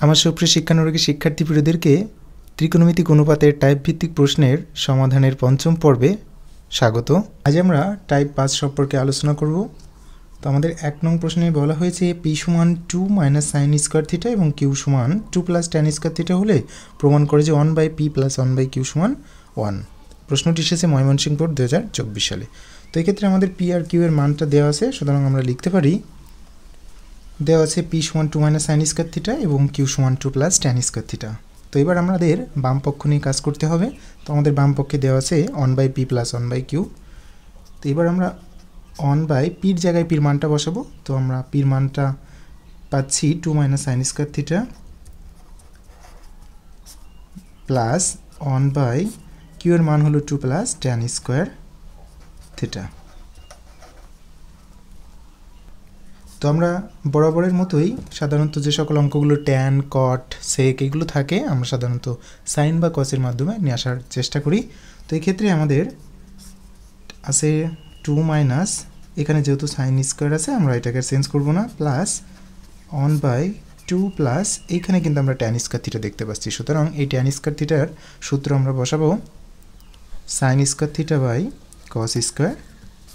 আমার সুপ্রিয় শিক্ষানুরাগী শিক্ষার্থীবৃন্দদেরকে ত্রিকোণমিতিক অনুপাতের টাইপ ভিত্তিক প্রশ্নের সমাধানের পঞ্চম পর্বে স্বাগত। আজ আমরা টাইপ 5 সম্পর্কে আলোচনা করব। তো আমাদের 1 নং প্রশ্নে বলা হয়েছে p সমান 2 - sin স্কয়ার থিটা এবং q সমান 2 + tan স্কয়ার থিটা হলে প্রমাণ করে যে 1/p + 1/q সমান 1। প্রশ্নটি এসেছে ময়মনসিংহ বোর্ড 2024 সালে। তো এই ক্ষেত্রে আমাদের p আর q এর মানটা দেওয়া আছে, সুতরাং আমরা লিখতে পারি দেওয়া আছে p সমান 2 - sin স্কয়ার থিটা এবং q সমান 2 + tan স্কয়ার থিটা। তো এবার আমাদের বাম পক্ষ নিয়ে কাজ করতে হবে। তো আমাদের বাম পক্ষে দেওয়া আছে 1/p + 1/q। তো এবার আমরা 1/p এর জায়গায় p এর মানটা বসাবো। তো আমরা p এর মানটা পাচ্ছি 2 - sin square theta plus 1/q এর মান হলো 2 + tan স্কয়ার থিটা। তো আমরা বরাবরের মতোই সাধারণত যে সকল অঙ্কগুলো ট্যান, কট, সেক এগুলো থাকে আমরা সাধারণত সাইন বা কসের মাধ্যমে নিয়ে আসার চেষ্টা করি। তো এই ক্ষেত্রে আমাদের আছে 2 মাইনাস, এখানে যেহেতু সাইন স্কোয়ার আছে আমরা এটাকে চেঞ্জ করব না, প্লাস 1/2 প্লাস এইখানে কিন্তু আমরা ট্যান স্কোয়ার থিটা দেখতে পাচ্ছি। সুতরাং এই ট্যান স্কোয়ার থিটার সূত্র আমরা বসাবো sine square theta by cos square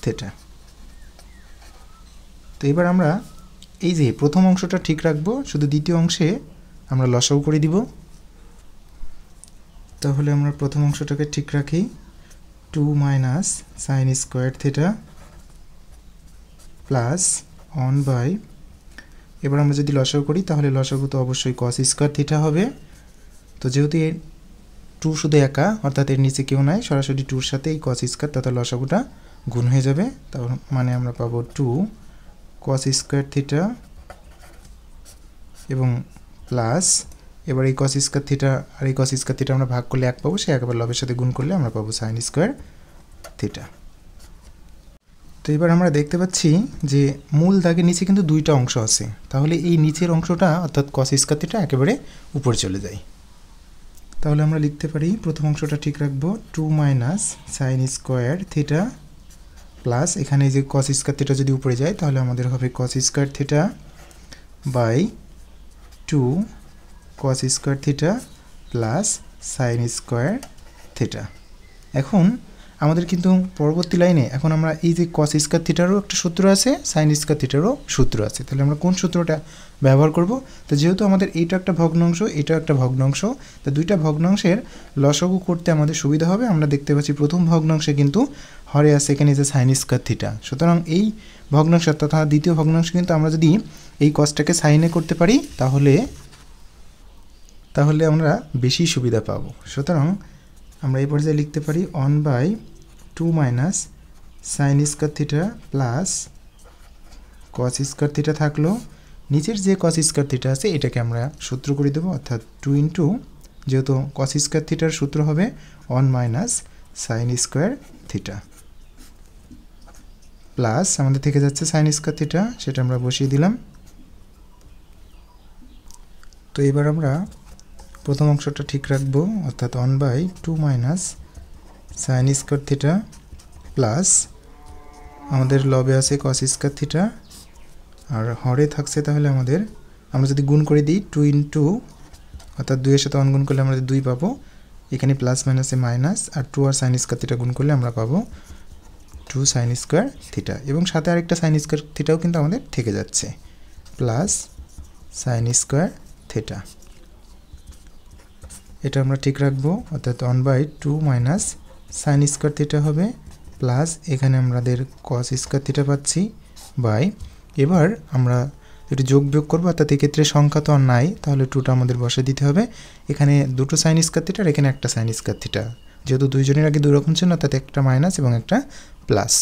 theta. তো এবার আমরা এই যে প্রথম অংশটা ঠিক রাখবো, শুধু দ্বিতীয় অংশে আমরা লসাগু করে দিব। তাহলে আমরা প্রথম অংশটাকে ঠিক রাখি 2 - sin স্কোয়ার থিটা প্লাস 1/, এবার আমরা যদি লসাগু করি তাহলে লসাগু তো অবশ্যই cos স্কোয়ার থিটা হবে। তো যেহেতু 2 শুধু একা, অর্থাৎ এর নিচে কেউ নাই, সরাসরি 2 এর সাথে এই cos স্কোয়ার তথা লসাগুটা গুণ হয়ে যাবে। তার মানে আমরা পাবো 2 cos স্কোয়ার থিটা এবং প্লাস এবার এই cos স্কোয়ার থিটা আর এই cos স্কোয়ার থিটা আমরা ভাগ করলে 1 পাবো, সে একবার লবের সাথে গুণ করলে আমরা পাবো sin স্কোয়ার থিটা। তো এবার আমরা দেখতে পাচ্ছি যে মূল দাগের নিচে কিন্তু দুইটা অংশ আছে, তাহলে এই নিচের অংশটা অর্থাৎ cos স্কোয়ার থিটা একেবারে উপরে চলে যায়। তাহলে আমরা লিখতে পারি প্রথম অংশটা ঠিক রাখবো 2 - sin স্কোয়ার থিটা প্লাস এখানে যে cos স্কয়ার থিটা যদি উপরে যায় তাহলে আমাদের হবে cos square theta by 2 cos square theta plus sin square theta. এখন আমাদের কিন্তু পরবর্তী লাইনে এখন আমরা এই যে cos স্কয়ার থিটারও একটা সূত্র আছে, sin স্কয়ার থিটারও সূত্র আছে, তাহলে আমরা কোন সূত্রটা ব্যবহার করব? তো যেহেতু আমাদের এইটা একটা ভগ্নাংশ, এটা একটা ভগ্নাংশ, তো দুইটা ভগ্নাংশের লসাগু করতে আমাদের সুবিধা হবে। আমরা দেখতে পাচ্ছি প্রথম ভগ্নাংশে কিন্তু হরে আছে এখানে যে sin স্কয়ার থিটা, সুতরাং এই ভগ্নাংশ তথা দ্বিতীয় ভগ্নাংশ কিন্তু আমরা যদি এই কসটাকে সাইনে করতে পারি তাহলে আমরা বেশি সুবিধা পাব। সুতরাং আমরা এই পর্যায়ে লিখতে পারি 1/2 - sin square theta plus cos square theta থাকলো, নিচের যে cos স্কয়ার থিটা আছে এটাকে আমরা সূত্র করে দেবো, অর্থাৎ 2 যেহেতু cos স্কয়ার থিটার সূত্র হবে 1 - sin স্কয়ার থিটা প্লাস আমাদের থেকে যাচ্ছে sin স্কয়ার থিটা, সেটা আমরা বসিয়ে দিলাম। তো এবার আমরা প্রথম অংশটা ঠিক রাখবো, অর্থাৎ 1/2 - sin স্কয়ার থিটা প্লাস আমাদের লবে আছে cos স্কয়ার থিটা আর হরে থাকছে, তাহলে আমাদের আমরা যদি গুণ করে দিই 2 অর্থাৎ 2 এর সাথে 1 গুণ করলে আমরা 2 পাবো, এখানে প্লাস মাইনাসে মাইনাস, আর 2 আর sin স্কয়ার থিটা গুণ করলে আমরা পাবো 2 sin স্কয়ার থিটা, এবং সাথে আরেকটা sin স্কয়ার থিটাও কিন্তু আমাদের থেকে যাচ্ছে প্লাস sin স্কয়ার থিটা। এটা আমরা ঠিক রাখবো, অর্থাৎ 1/2 - sin স্কয়ার থিটা হবে প্লাস এখানে আমাদের cos স্কয়ার থিটা পাচ্ছি বাই, এবার আমরা একটু যোগ বিয়োগ করবো, অর্থাৎ এক্ষেত্রে সংখ্যা তো আর নাই, তাহলে 2টা আমাদের বসে দিতে হবে। এখানে দুটো sin স্কয়ার থিটা আর এখানে একটা sin স্কয়ার থিটা, যেহেতু দুইজনের আগে দুই রকম চিহ্ন, অর্থাৎ একটা মাইনাস এবং একটা প্লাস,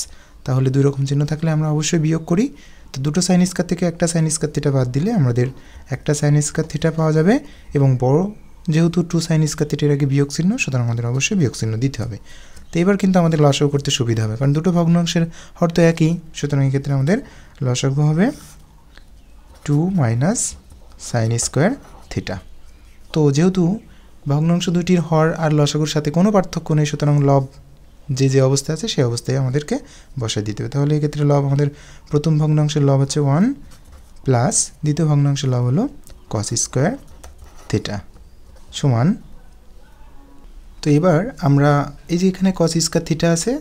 তাহলে দুই রকম চিহ্ন থাকলে আমরা অবশ্যই বিয়োগ করি। তো দুটো sin স্কয়ার থেকে একটা sin স্কয়ার থিটা বাদ দিলে আমাদের একটা sin স্কয়ার থিটা পাওয়া যাবে, এবং বড় যেহেতু 2 sin স্কয়ার থিটার আগে বিয়োগ চিহ্ন, সুতরাং আমাদের অবশ্যই বিয়োগ চিহ্ন দিতে হবে। তো এবার কিন্তু আমাদের লসাগু করতে সুবিধা হবে, কারণ দুটো ভগ্নাংশের হর তো একই, সুতরাং এক্ষেত্রে আমাদের লসাগু হবে 2 - sin স্কয়ার থিটা। তো যেহেতু ভগ্নাংশ দুটির হর আর লসাগুর সাথে কোনো পার্থক্য নেই, সুতরাং লব যে অবস্থা আছে সেই অবস্থায় আমাদেরকে বসাই দিতে হবে। তাহলে এক্ষেত্রে লব আমাদের প্রথম ভগ্নাংশের লব হচ্ছে 1 প্লাস দ্বিতীয় ভগ্নাংশের লব হলো cos স্কয়ার থিটা সমান, তো এবার আমরা এই যে এখানে কস স্কয়ার থিটা আছে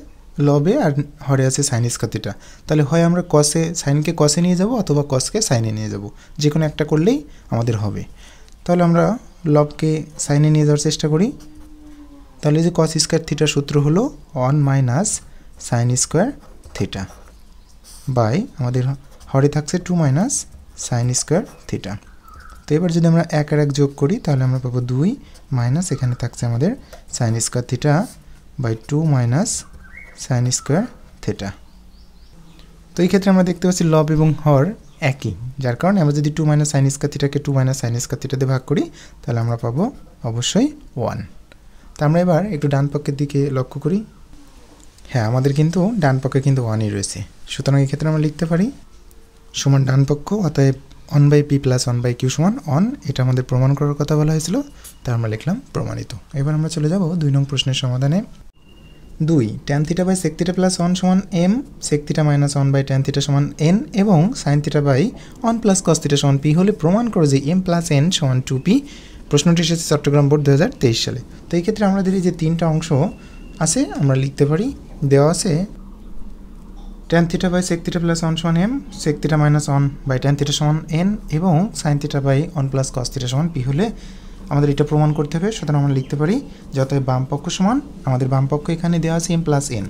লবে আর হরে আছে সাইন স্কয়ার থিটা, তাহলে হয় আমরা কসে সাইনকে কসে নিয়ে যাব অথবা কসকে সাইনে নিয়ে যাব, যে কোনো একটা করলেই আমাদের হবে। তাহলে আমরা লবকে সাইনে নিয়ে যাওয়ার চেষ্টা করি। তাহলে যে কস স্কয়ার থিটার সূত্র হলো 1 minus sine square theta by আমাদের হরে থাকছে 2 মাইনাস সাইন স্কয়ার থিটা। তো এবার যদি আমরা এক আর এক যোগ করি তাহলে আমরা পাবো 2 মাইনাস এখানে থাকছে আমাদের sine square theta by 2 minus sine square theta. তো এই ক্ষেত্রে আমরা দেখতে পাচ্ছি লব এবং হর একই, যার কারণে আমরা যদি 2 মাইনাস সাইন স্কয়ার থিটাকে 2 মাইনাস সাইন স্কয়ার থিটা দিয়ে ভাগ করি তাহলে আমরা পাবো অবশ্যই 1। তো আমরা এবার একটু ডান পক্ষের দিকে লক্ষ্য করি। হ্যাঁ, আমাদের কিন্তু ডান পক্ষে কিন্তু 1ই রয়েছে, সুতরাং এই ক্ষেত্রে আমরা লিখতে পারি সমান ডান পক্ষ অতএব 1/p প্লাস 1/q সমান 1। এটা আমাদের প্রমাণ করার কথা বলা হয়েছিল, তাই আমরা লিখলাম প্রমাণিত। এবার আমরা চলে যাব 2 নং প্রশ্নের সমাধানে। 2 tan theta by sec theta plus 1 সমান m, sec theta minus 1 by tan theta সমান n এবং sin theta by 1 plus cos theta সমান p হলে প্রমাণ করো যে m প্লাস n সমান 2p। প্রশ্নটি এসেছে চট্টগ্রাম বোর্ড 2023 সালে। তো এই ক্ষেত্রে আমাদের এই যে তিনটা অংশ আছে আমরা লিখতে পারি, দেওয়া আছে tan theta by sec theta plus 1 সমান m, sec theta minus 1 by tan theta সমান n এবং sin theta by 1 plus cos theta সমান p হলে আমাদের এটা প্রমাণ করতে হবে। সুতরাং আমরা লিখতে পারি যত বাম পক্ষ সমান আমাদের বাম পক্ষ এখানে দেওয়া আছে m প্লাস n।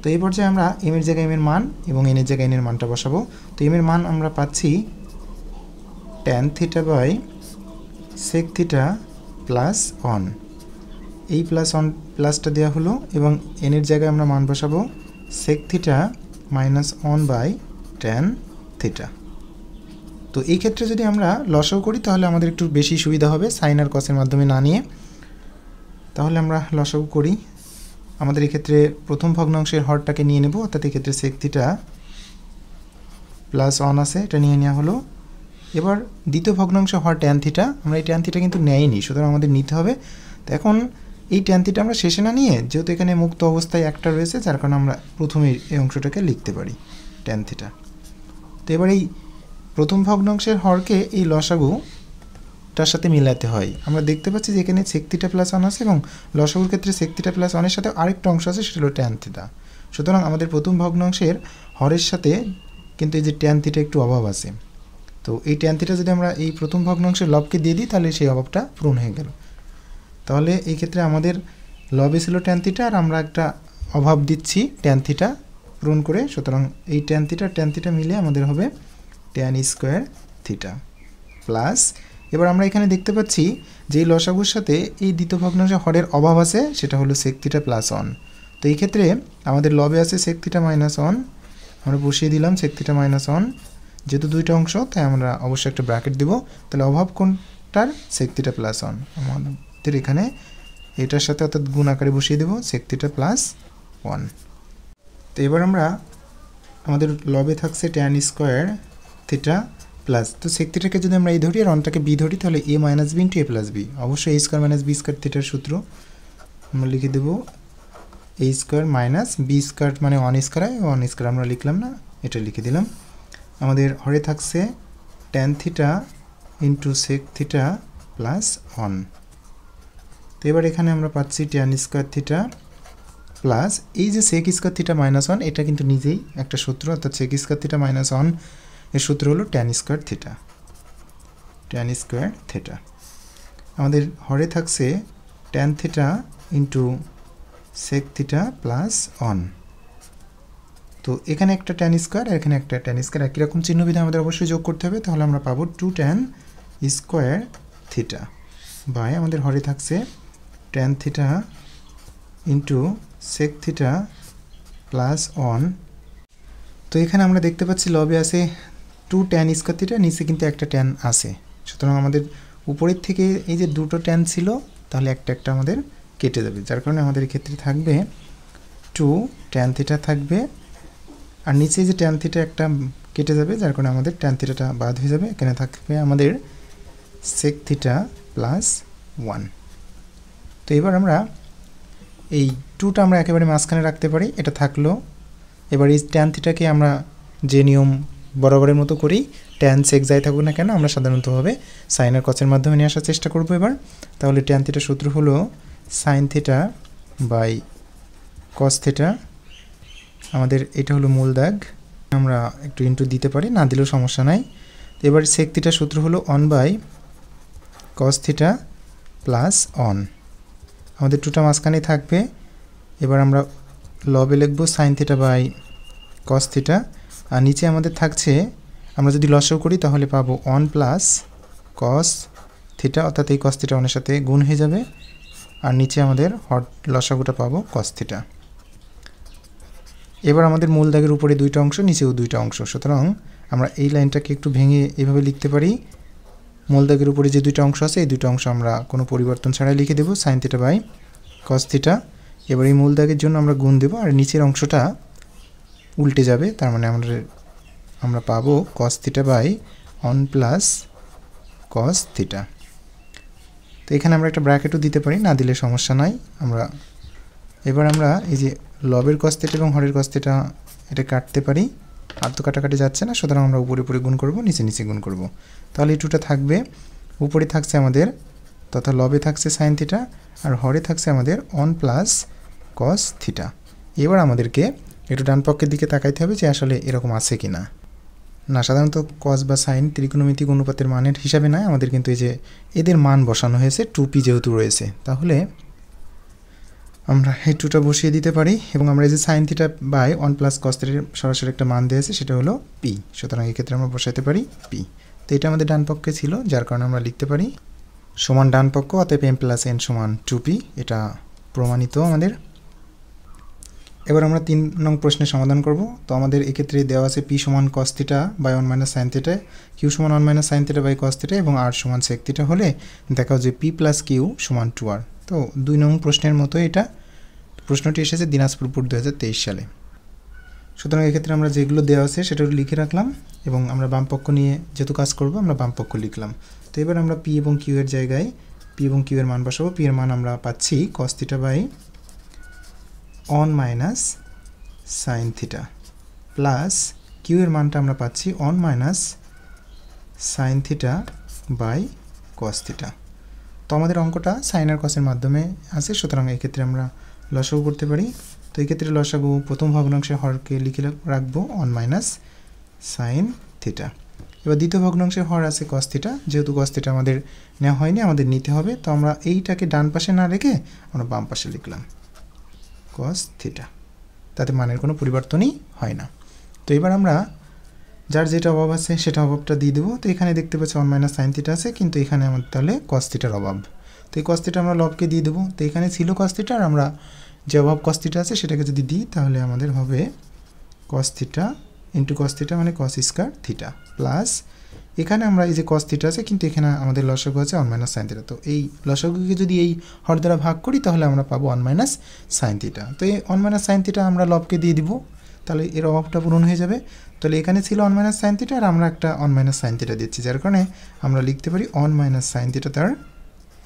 তো এই পর্যায়ে আমরা m এর জায়গায় m এর মান এবং n এর জায়গায় n এর মানটা বসাবো। তো m এর মান আমরা পাচ্ছি tan theta by sec theta plus 1, এই প্লাস 1 প্লাসটা দেওয়া হলো এবং n এর জায়গায় আমরা মান বসাবো sec theta minus 1 by tan theta. তো এই ক্ষেত্রে যদি আমরা লসাগু করি তাহলে আমাদের একটু বেশি সুবিধা হবে সাইন আর কসের মাধ্যমে না নিয়ে। তাহলে আমরা লসাগু করি। আমাদের এই ক্ষেত্রে প্রথম ভগ্নাংশের হরটাকে নিয়ে নেব, অর্থাৎ এই ক্ষেত্রে sec থিটা প্লাস 1 আছে, এটা নিয়ে নেওয়া হলো। এবার দ্বিতীয় ভগ্নাংশ হর tan থিটা, আমরা এই tan থিটা কিন্তু নেইনি, সুতরাং আমাদের নিতে হবে। তো এখন এই tan থিটা আমরা শেষে না নিয়ে, যেহেতু এখানে মুক্ত অবস্থায় একটা রয়েছে যার কারণে আমরা প্রথমে এই অংশটাকে লিখতে পারি tan থিটা। তো এবার এই প্রথম ভগ্নাংশের হরকে এই লসাগুটার সাথে মিলাতে হয়। আমরা দেখতে পাচ্ছি যে এখানে sec থিটা প্লাস 1 আছে এবং লসাগুর ক্ষেত্রে sec থিটা প্লাস 1 এর সাথে আরেকটা অংশ আছে, সেটা হলো tan থিটা। সুতরাং আমাদের প্রথম ভগ্নাংশের হরের সাথে কিন্তু এই যে tan থিটা একটু অভাব আছে। তো এই tan থিটা যদি আমরা এই প্রথম ভগ্নাংশের লবকে দিয়ে দিই তাহলে সেই অভাবটা পূরণ হয়ে গেল। তাহলে এই ক্ষেত্রে আমাদের লবে ছিল tan থিটা আর আমরা একটা অভাব দিচ্ছি tan থিটা পূরণ করে, সুতরাং এই tan থিটা মিলে আমাদের হবে tan স্কয়ার থিটা প্লাস, এবার আমরা এখানে দেখতে পাচ্ছি যে এই লসাগুর সাথে এই দ্বিতীয় ভগ্নাংশে হরের অভাব আছে, সেটা হলো sec থিটা প্লাস 1। তো এই ক্ষেত্রে আমাদের লবে আছে sec থিটা মাইনাস 1, আমরা বসিয়ে দিলাম sec থিটা মাইনাস 1, যেহেতু দুইটা অংশ তাই আমরা অবশ্যই একটা ব্র্যাকেট দেব। তাহলে অভাব কোনটার sec থিটা প্লাস 1, আমাদের এখানে এটার সাথে অর্থাৎ গুণ আকারে বসিয়ে দেব sec থিটা প্লাস 1। তো এবার আমরা আমাদের লবে থাকছে tan স্কয়ার থিটা প্লাস, তো sec থিটাকে যদি আমরা এই ধরি আর অনটাকে b ধরি তাহলে a minus b into a plus b, অবশ্যই a square minus b square থিটার সূত্র আমরা লিখে দেব a square minus b square মানে 1 স্কয়ার, 1 স্কয়ার আমরা লিখলাম না, এটা লিখে দিলাম। আমাদের হরে থাকছে tan theta into sec theta plus 1। তো এবার এখানে আমরা পাচ্ছি tan স্কয়ার থিটা প্লাস এই যে sec স্কয়ার থিটা মাইনাস 1, এটা কিন্তু নিজেই একটা সূত্র, অর্থাৎ sec স্কয়ার থিটা মাইনাস 1 এর সূত্র হলো tan স্কয়ার থিটা। আমাদের হরে থাকছে tan theta into sec theta plus 1। তো এখানে একটা tan স্কয়ার আর এখানে একটা tan স্কয়ার, একই রকম চিহ্নবিধি আমাদের অবশ্যই যোগ করতে হবে। তাহলে আমরা পাবো 2 tan স্কয়ার থিটা বাই আমাদের হরে থাকছে tan theta into sec theta plus 1। তো এখানে আমরা দেখতে পাচ্ছি লবে আছে 2 tan স্কয়ার থিটা, নিচে কিন্তু একটা tan আছে, সুতরাং আমাদের উপরের থেকে এই যে দুটো tan ছিল তাহলে একটা একটা আমাদের কেটে যাবে, যার কারণে আমাদের ক্ষেত্রে থাকবে 2 tan থিটা থাকবে আর নিচে যে tan থিটা একটা কেটে যাবে, যার কারণে আমাদের tan থিটাটা বাদ হয়ে যাবে। এখানে থাকবে আমাদের sec থিটা প্লাস 1। তো এবার আমরা এই 2টা আমরা একেবারে মাঝখানে রাখতে পারি, এটা থাকলো। এবার এই tan থিটাকে আমরা যে নিয়ম বরাবরের মতো করি ট্যান সেক যাই থাকুক না কেন আমরা সাধারণতভাবে সাইন আর কসের মাধ্যমে নিয়ে আসার চেষ্টা করব এবার। তাহলে ট্যান থিটা সূত্র হলো sine theta by cos theta. আমাদের এটা হলো মূল দাগ, আমরা একটু ইনটু দিতে পারি, না দিলেও সমস্যা নাই। তো এবার সেক থিটার সূত্র হলো 1 বাই কস থিটা প্লাস 1। আমাদের টুটা মাঝখানেই থাকবে। এবার আমরা লবে লিখব sine theta by cos theta, আর নিচে আমাদের থাকছে, আমরা যদি লসাগু করি তাহলে পাবো 1 প্লাস কস থিটা, অর্থাৎ এই কস থিটা 1 এর সাথে গুণ হয়ে যাবে, আর নিচে আমাদের হট লসাগুটা পাবো কস থিটা। এবার আমাদের মূল দাগের উপরে দুইটা অংশ, নিচেও দুইটা অংশ, সুতরাং আমরা এই লাইনটাকে একটু ভেঙে এভাবে লিখতে পারি। মূল দাগের উপরে যে দুইটা অংশ আছে এই দুটো অংশ আমরা কোনো পরিবর্তন ছাড়াই লিখে দেব sine theta by cos theta. এবার এই মূল দাগের জন্য আমরা গুণ দেব, আর নিচের অংশটা উল্টে যাবে, তার মানে আমরা পাবো cos theta by 1 plus cos theta. তো এখানে আমরা একটা ব্র্যাকেটও দিতে পারি, না দিলে সমস্যা নাই। এবার আমরা এই যে লবের কস থিটা এবং হরের কস থিটা এটা কাটতে পারি, আর তো কাটাকাটি যাচ্ছে না, সুতরাং আমরা উপরে উপরে গুণ করব, নিচে নিচে গুণ করব। তাহলে এই টুটা থাকবে, উপরে থাকছে আমাদের, তথা লবে থাকছে সাইন থিটা, আর হরে থাকছে আমাদের 1 প্লাস কস থিটা। এবার আমাদেরকে একটু ডান পক্ষের দিকে তাকাইতে হবে যে আসলে এরকম আছে কি না। না, সাধারণত কস বা সাইন ত্রিকোণমিতিক অনুপাতের মানের হিসাবে নয়, আমাদের কিন্তু এই যে এদের মান বসানো হয়েছে, 2p যেহেতু রয়েছে, তাহলে আমরা এই টুটা বসিয়ে দিতে পারি, এবং আমরা এই যে sine theta by 1 plus cos থিটার সরাসরি একটা মান দিয়েছে, সেটা হলো পি, সুতরাং এক্ষেত্রে আমরা বসাইতে পারি পি। তো এটা আমাদের ডান পক্ষে ছিল, যার কারণে আমরা লিখতে পারি সমান ডান পক্ষ, অতএব m প্লাস n সমান 2p, এটা প্রমাণিত আমাদের। এবার আমরা 3 নং প্রশ্নের সমাধান করব। তো আমাদের এক্ষেত্রে দেওয়া আছে p সমান cos theta by 1 minus sine theta, q সমান 1 minus sine theta by cos theta, এবং r সমান sec থিটা হলে দেখাও যে p প্লাস q সমান 2r। তো 2 নং প্রশ্নের মতো এটা প্রশ্নটি এসেছে দিনাজপুর বোর্ড 2023 সালে। সুতরাং এক্ষেত্রে আমরা যেগুলো দেওয়া আছে সেটা লিখে রাখলাম, এবং আমরা বাম পক্ষ নিয়ে যেহেতু কাজ করব আমরা বাম পক্ষ লিখলাম। তো এবার আমরা p এবং q এর জায়গায় p এবং q এর মান বসাবো। p এর মান আমরা পাচ্ছি cos theta by 1 minus sine theta, plus q এর মানটা আমরা পাচ্ছি 1 minus sine theta by cos theta. তো আমাদের অঙ্কটা সাইন আর কসের মাধ্যমে আছে, সুতরাং এক্ষেত্রে আমরা লসাগু করতে পারি। তো এক্ষেত্রে লসাগু প্রথম ভগ্নাংশে হরকে লিখে রাখবো 1 মাইনাস সাইন থিটা। এবার দ্বিতীয় ভগ্নাংশে হর আছে কস থিটা, যেহেতু কস থিটা আমাদের নেওয়া হয়নি, আমাদের নিতে হবে, তো আমরা এইটাকে ডান পাশে না রেখে আমরা বাম পাশে লিখলাম কস থিটা, তাতে মানের কোনো পরিবর্তনই হয় না। তো এবার আমরা যার যেটা অভাব আছে সেটা অভাবটা দিয়ে দেবো। তো এখানে দেখতে পাচ্ছি 1 মাইনাস সাইন থিটা আছে, কিন্তু এখানে আমাদের তাহলে কস থিটার অভাব, তো এই কস থিটা আমরা লবকে দিয়ে দেবো। তো এখানে ছিল কস থিটা, আর আমরা যে অভাব কস থিটা আছে সেটাকে যদি দিই তাহলে আমাদের হবে কস থিটা ইন্টু কস থিটা মানে কস স্কয়ার থিটা, প্লাস এখানে আমরা এই যে কস থিটা আছে, কিন্তু এখানে আমাদের লসাগু আছে 1 মাইনাস সাইন থিটা। তো এই লসাগুকে যদি এই হর দ্বারা ভাগ করি তাহলে আমরা পাবো 1 মাইনাস সাইন থিটা। তো এই 1 মাইনাস সাইন থিটা আমরা লবকে দিয়ে দিব, তাহলে এর অভাবটা পূরণ হয়ে যাবে। তাহলে এখানে ছিল 1 মাইনাস সাইন থিটা, আর আমরা একটা 1 মাইনাস সাইন থিটা দিচ্ছি, যার কারণে আমরা লিখতে পারি 1 মাইনাস সাইন থিটা তার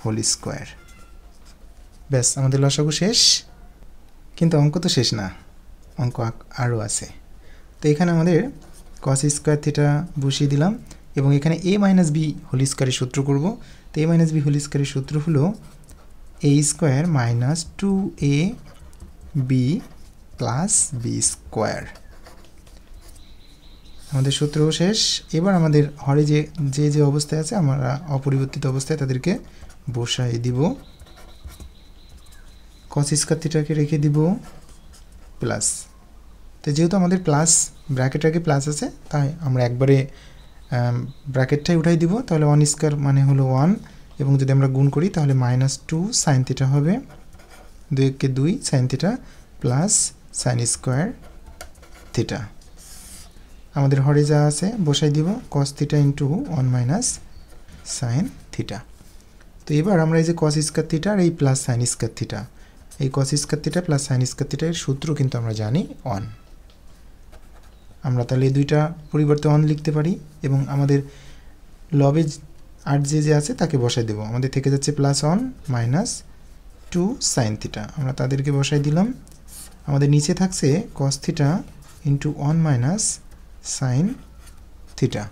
হোল স্কোয়ার। ব্যাস, আমাদের লসাগু শেষ। কিন্তু অঙ্ক তো শেষ না, অঙ্ক আরও আছে। তো এখানে আমাদের কস স্কোয়ার থিটা বসিয়ে দিলাম, এবং এখানে a মাইনাস বি হোল স্কোয়ারের সূত্র করব। তো a মাইনাস বি হোল স্কোয়ারের সূত্র হলো a square minus 2ab plus B square. আমাদের সূত্রও শেষ। এবার আমাদের হরে যে অবস্থায় আছে আমরা অপরিবর্তিত অবস্থায় তাদেরকে বসাই দিব। কস স্কয়ার থিটাকে রেখে দিব প্লাস, তো যেহেতু আমাদের প্লাস ব্র্যাকেট আগে প্লাস আছে তাই আমরা একবারে ব্র্যাকেটটাই উঠাই দিব। তাহলে 1 স্কয়ার মানে হলো 1, এবং যদি আমরা গুণ করি তাহলে -2 সাইন থিটা হবে, 2 কে 2 sign theta plus sign square theta. আমাদের হরে যা আছে বসাই দিব cos theta into 1 minus sine theta. তো এবার আমরা এই যে cos স্কয়ার থিটা আর এই প্লাস সাইন স্কয়ার থিটা, এই cos square theta plus sign square theta এর সূত্র কিন্তু আমরা জানি 1। আমরা তাহলে এই দুইটা পরিবর্তে 1 লিখতে পারি, এবং আমাদের লবে আর যে আছে তাকে বসাই দেব। আমাদের থেকে যাচ্ছে +1 মাইনাস 2 সাইন থিটা, আমরা তাদেরকে বসাই দিলাম। আমাদের নিচে থাকছে cos theta into 1 minus sine theta,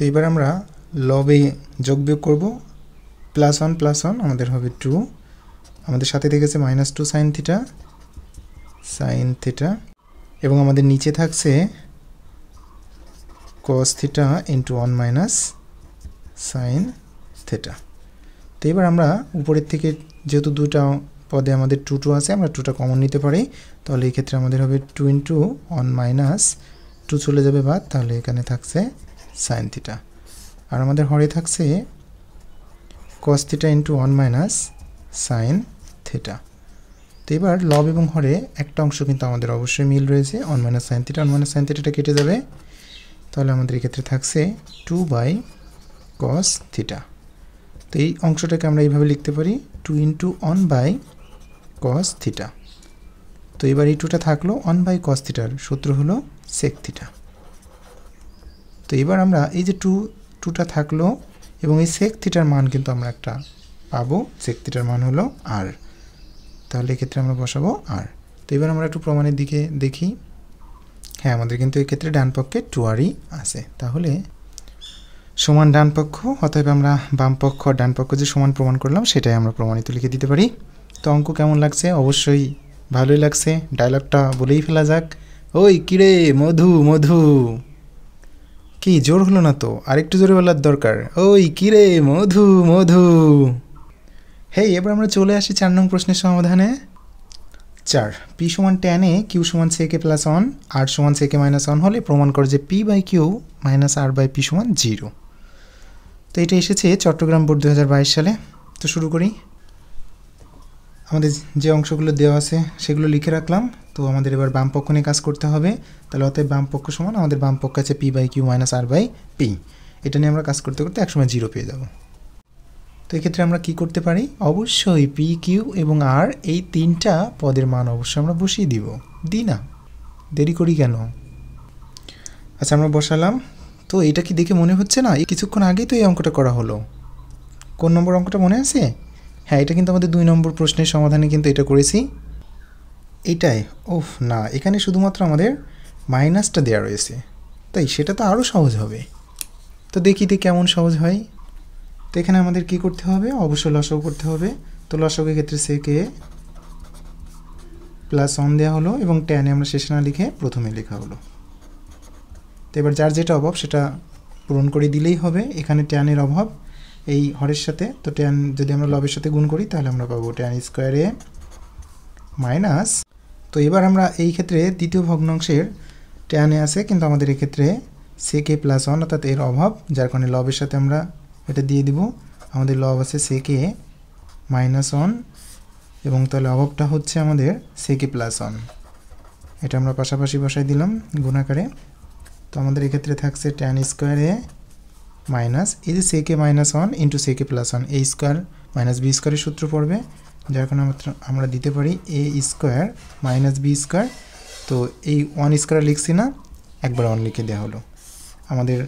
এবার আমরা লবে যোগ বিয়োগ করব, +1 +1 আমাদের হবে 2, আমাদের সাথে থেকেছে -2 sin থিটা এবং আমাদের নিচে থাকছে cos theta into 1 minus sin theta. তো এবার আমরা উপরের থেকে যেহেতু দুটা পদে আমাদের 2 আছে, আমরা 2টা কমন নিতে পারি, তাহলে এই ক্ষেত্রে আমাদের হবে 2 ইন্টু 1 মাইনাস 2 চলে যাবে বাদ, তাহলে এখানে থাকছে sin থিটা। আর আমাদের হরে থাকছে cos theta into 1 minus sin theta. তো এবার লব এবং হরে একটা অংশ কিন্তু আমাদের অবশ্যই মিল রয়েছে, 1 minus sin theta, 1 minus sin থিটাটা কেটে যাবে, তাহলে আমাদের এই ক্ষেত্রে থাকছে 2/cos থিটা। তো এই অংশটাকে আমরা এইভাবে লিখতে পারি 2 ইন্টু 1/cos থিটা। তো এবার এই 2টা থাকলো, 1/cos থিটার সূত্র হলো sec থিটা। তো এবার আমরা এই যে 2টা থাকলো এবং এই sec থিটার মান কিন্তু আমরা একটা পাবো, sec থিটার মান হলো r, তাহলে এক্ষেত্রে আমরা বসাবো r। তো এবার আমরা একটু প্রমাণের দিকে দেখি। হ্যাঁ, আমাদের কিন্তু এই ক্ষেত্রে ডান পক্ষে 2rই আছে, তাহলে সমান ডান পক্ষ, অতএব আমরা বাম পক্ষ ডান পক্ষ যে সমান প্রমাণ করলাম সেটাই আমরা প্রমাণিত লিখে দিতে পারি। তো অঙ্ক কেমন লাগছে? অবশ্যই ভালোই লাগছে। ডায়লগটা বলেই ফেলা যাক, ওই কিরে মধু মধু, কি জোর হলো না তো, আরেকটু জোরে বলার দরকার, ওই কিরে মধু মধু। হেই, এবার আমরা চলে আসি 4 নং প্রশ্নের সমাধানে। 4 p সমান tan a q সমান sec a প্লাস 1 r সমান sec a মাইনাস 1 হলে প্রমাণ করে যে p by q minus r by p সমান 0। তো এটা এসেছে চট্টগ্রাম বোর্ড 2022 সালে। তো শুরু করি। আমাদের যে অংশগুলো দেওয়া আছে সেগুলো লিখে রাখলাম। তো আমাদের এবার বাম পক্ষ নিয়ে কাজ করতে হবে, তাহলে অতএব বাম পক্ষ সমান আমাদের বাম পক্ষ আছে p by q minus r by p। এটা নিয়ে আমরা কাজ করতে করতে একসময় 0 পেয়ে যাব। তো এক্ষেত্রে আমরা কি করতে পারি? অবশ্যই p q এবং r এই 3টা পদের মান অবশ্যই আমরা বসিয়ে দিব। দিই না, দেরি করি কেন? আচ্ছা, আমরা বসালাম। তো এটা কি দেখে মনে হচ্ছে না কিছুক্ষণ আগেই তো এই অঙ্কটা করা হলো? কোন নম্বর অঙ্কটা মনে আছে? হ্যাঁ, এটা কিন্তু আমাদের 2 নম্বর প্রশ্নের সমাধানে কিন্তু এটা করেছি। এটাই, ওফ না, এখানে শুধুমাত্র আমাদের মাইনাসটা দেওয়া রয়েছে, তাই সেটা তো আরও সহজ হবে। তো দেখি কেমন সহজ হয়। তো এখানে আমাদের কি করতে হবে? অবশ্যই লসাগু করতে হবে। তো লসাগুর ক্ষেত্রে sec a প্লাস 1 দেওয়া হলো এবং tan আমরা শেষে না লিখে প্রথমে লেখা হলো। তো এবার যার যেটা অভাব সেটা পূরণ করে দিলেই হবে। এখানে tan এর অভাব এই হরের সাথে, তো tan যদি আমরা লবের সাথে গুণ করি তাহলে আমরা পাবো tan স্কোয়ার a মাইনাস। তো এবার আমরা এই ক্ষেত্রে দ্বিতীয় ভগ্নাংশের tan এ আছে, কিন্তু আমাদের এক্ষেত্রে sec a প্লাস 1 অর্থাৎ এর অভাব, যার কারণে লবের সাথে আমরা এটা দিয়ে দিব। আমাদের লব আছে sec a মাইনাস 1 এবং তাহলে অভাবটা হচ্ছে আমাদের sec a প্লাস 1। এটা আমরা পাশাপাশি বসাই দিলাম গুণাকারে। তো আমাদের এক্ষেত্রে থাকছে tan স্কোয়ার a মাইনাস এই যে sec a minus 1 into sec a plus 1, a square minus b স্কোয়ারের সূত্র পড়বে, যার কারণে আমরা দিতে পারি a square minus b square. তো এই 1 স্কোয়ার লিখছি না, একবার 1 লিখে দেওয়া হলো। আমাদের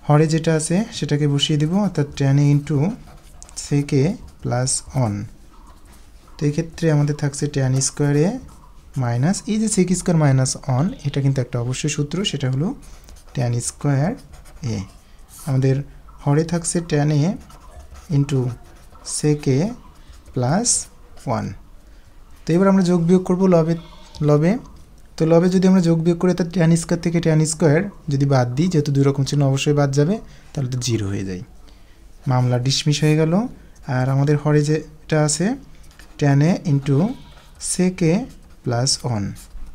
হরে যেটা আছে সেটাকে বসিয়ে দেব, অর্থাৎ tan a into sec a plus 1। তো এই ক্ষেত্রে আমাদের থাকছে tan স্কোয়ার a মাইনাস এই যে sec স্কোয়ার মাইনাস 1, এটা কিন্তু একটা অবশ্যই সূত্র, সেটা হলো tan স্কোয়ার a। আমাদের হরে থাকছে tan a into sec a plus 1। তো এবার আমরা যোগ বিয়োগ করবো লবে। তো লবে যদি আমরা যোগ বিয়োগ করি তার tan স্কোয়ার থেকে tan স্কোয়ার যদি বাদ দিই, যেহেতু 2 রকম চিহ্ন অবশ্যই বাদ যাবে, তাহলে তো 0 হয়ে যায়, মামলা ডিসমিস হয়ে গেল। আর আমাদের হরে যেটা আছে tan a into sec a plus 1,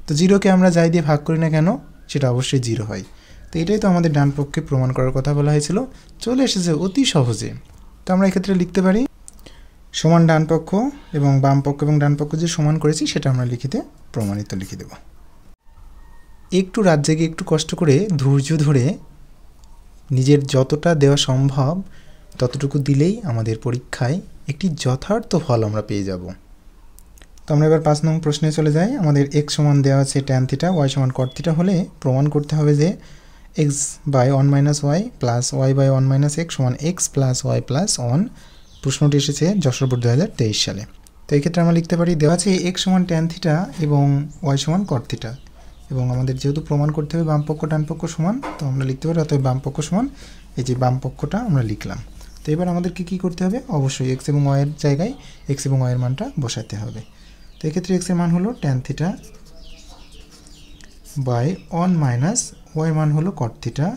তো 0কে আমরা যাই দিয়ে ভাগ করি না কেন, সেটা অবশ্যই 0 হয়। তো এটাই তো আমাদের ডান পক্ষে প্রমাণ করার কথা বলা হয়েছিল, চলে এসেছে অতি সহজে। তো আমরা এক্ষেত্রে লিখতে পারি সমান ডান পক্ষ এবং বাম পক্ষ এবং ডান পক্ষ যে সমান করেছি সেটা আমরা লিখিতে প্রমাণিত লিখে দেব। একটু রাত জেগে একটু কষ্ট করে ধৈর্য ধরে নিজের যতটা দেওয়া সম্ভব ততটুকু দিলেই আমাদের পরীক্ষায় একটি যথার্থ ফল আমরা পেয়ে যাব। তো আমরা এবার 5 নং প্রশ্নে চলে যাই। আমাদের x সমান দেওয়া আছে tan থিটা, y সমান cot থিটা হলে প্রমাণ করতে হবে যে x by 1 minus Y plus Y by 1 minus x সমান x প্লাস ওয়াই প্লাস 1। প্রশ্নটি এসেছে যশোর বোর্ড 2023 সালে। তো এই ক্ষেত্রে আমরা লিখতে পারি দেওয়া আছে x সমান tan থিটা এবং y সমান cot থিটা। এবং আমাদের যেহেতু প্রমাণ করতে হবে বাম পক্ষ ডান পক্ষ সমান, তো আমরা লিখতে পারি অতএব বাম পক্ষ সমান এই যে বাম পক্ষটা আমরা লিখলাম। তো এবার আমাদেরকে কী করতে হবে, অবশ্যই এক্স এবং ওয়াইয়ের জায়গায় এক্স এবং ওয়াইয়ের মানটা বসাতে হবে। তো এক্ষেত্রে এক্সের মান হলো ট্যান থিটা বাই 1 মাইনাস ওয়াইয়ের মান হলো কট থিটা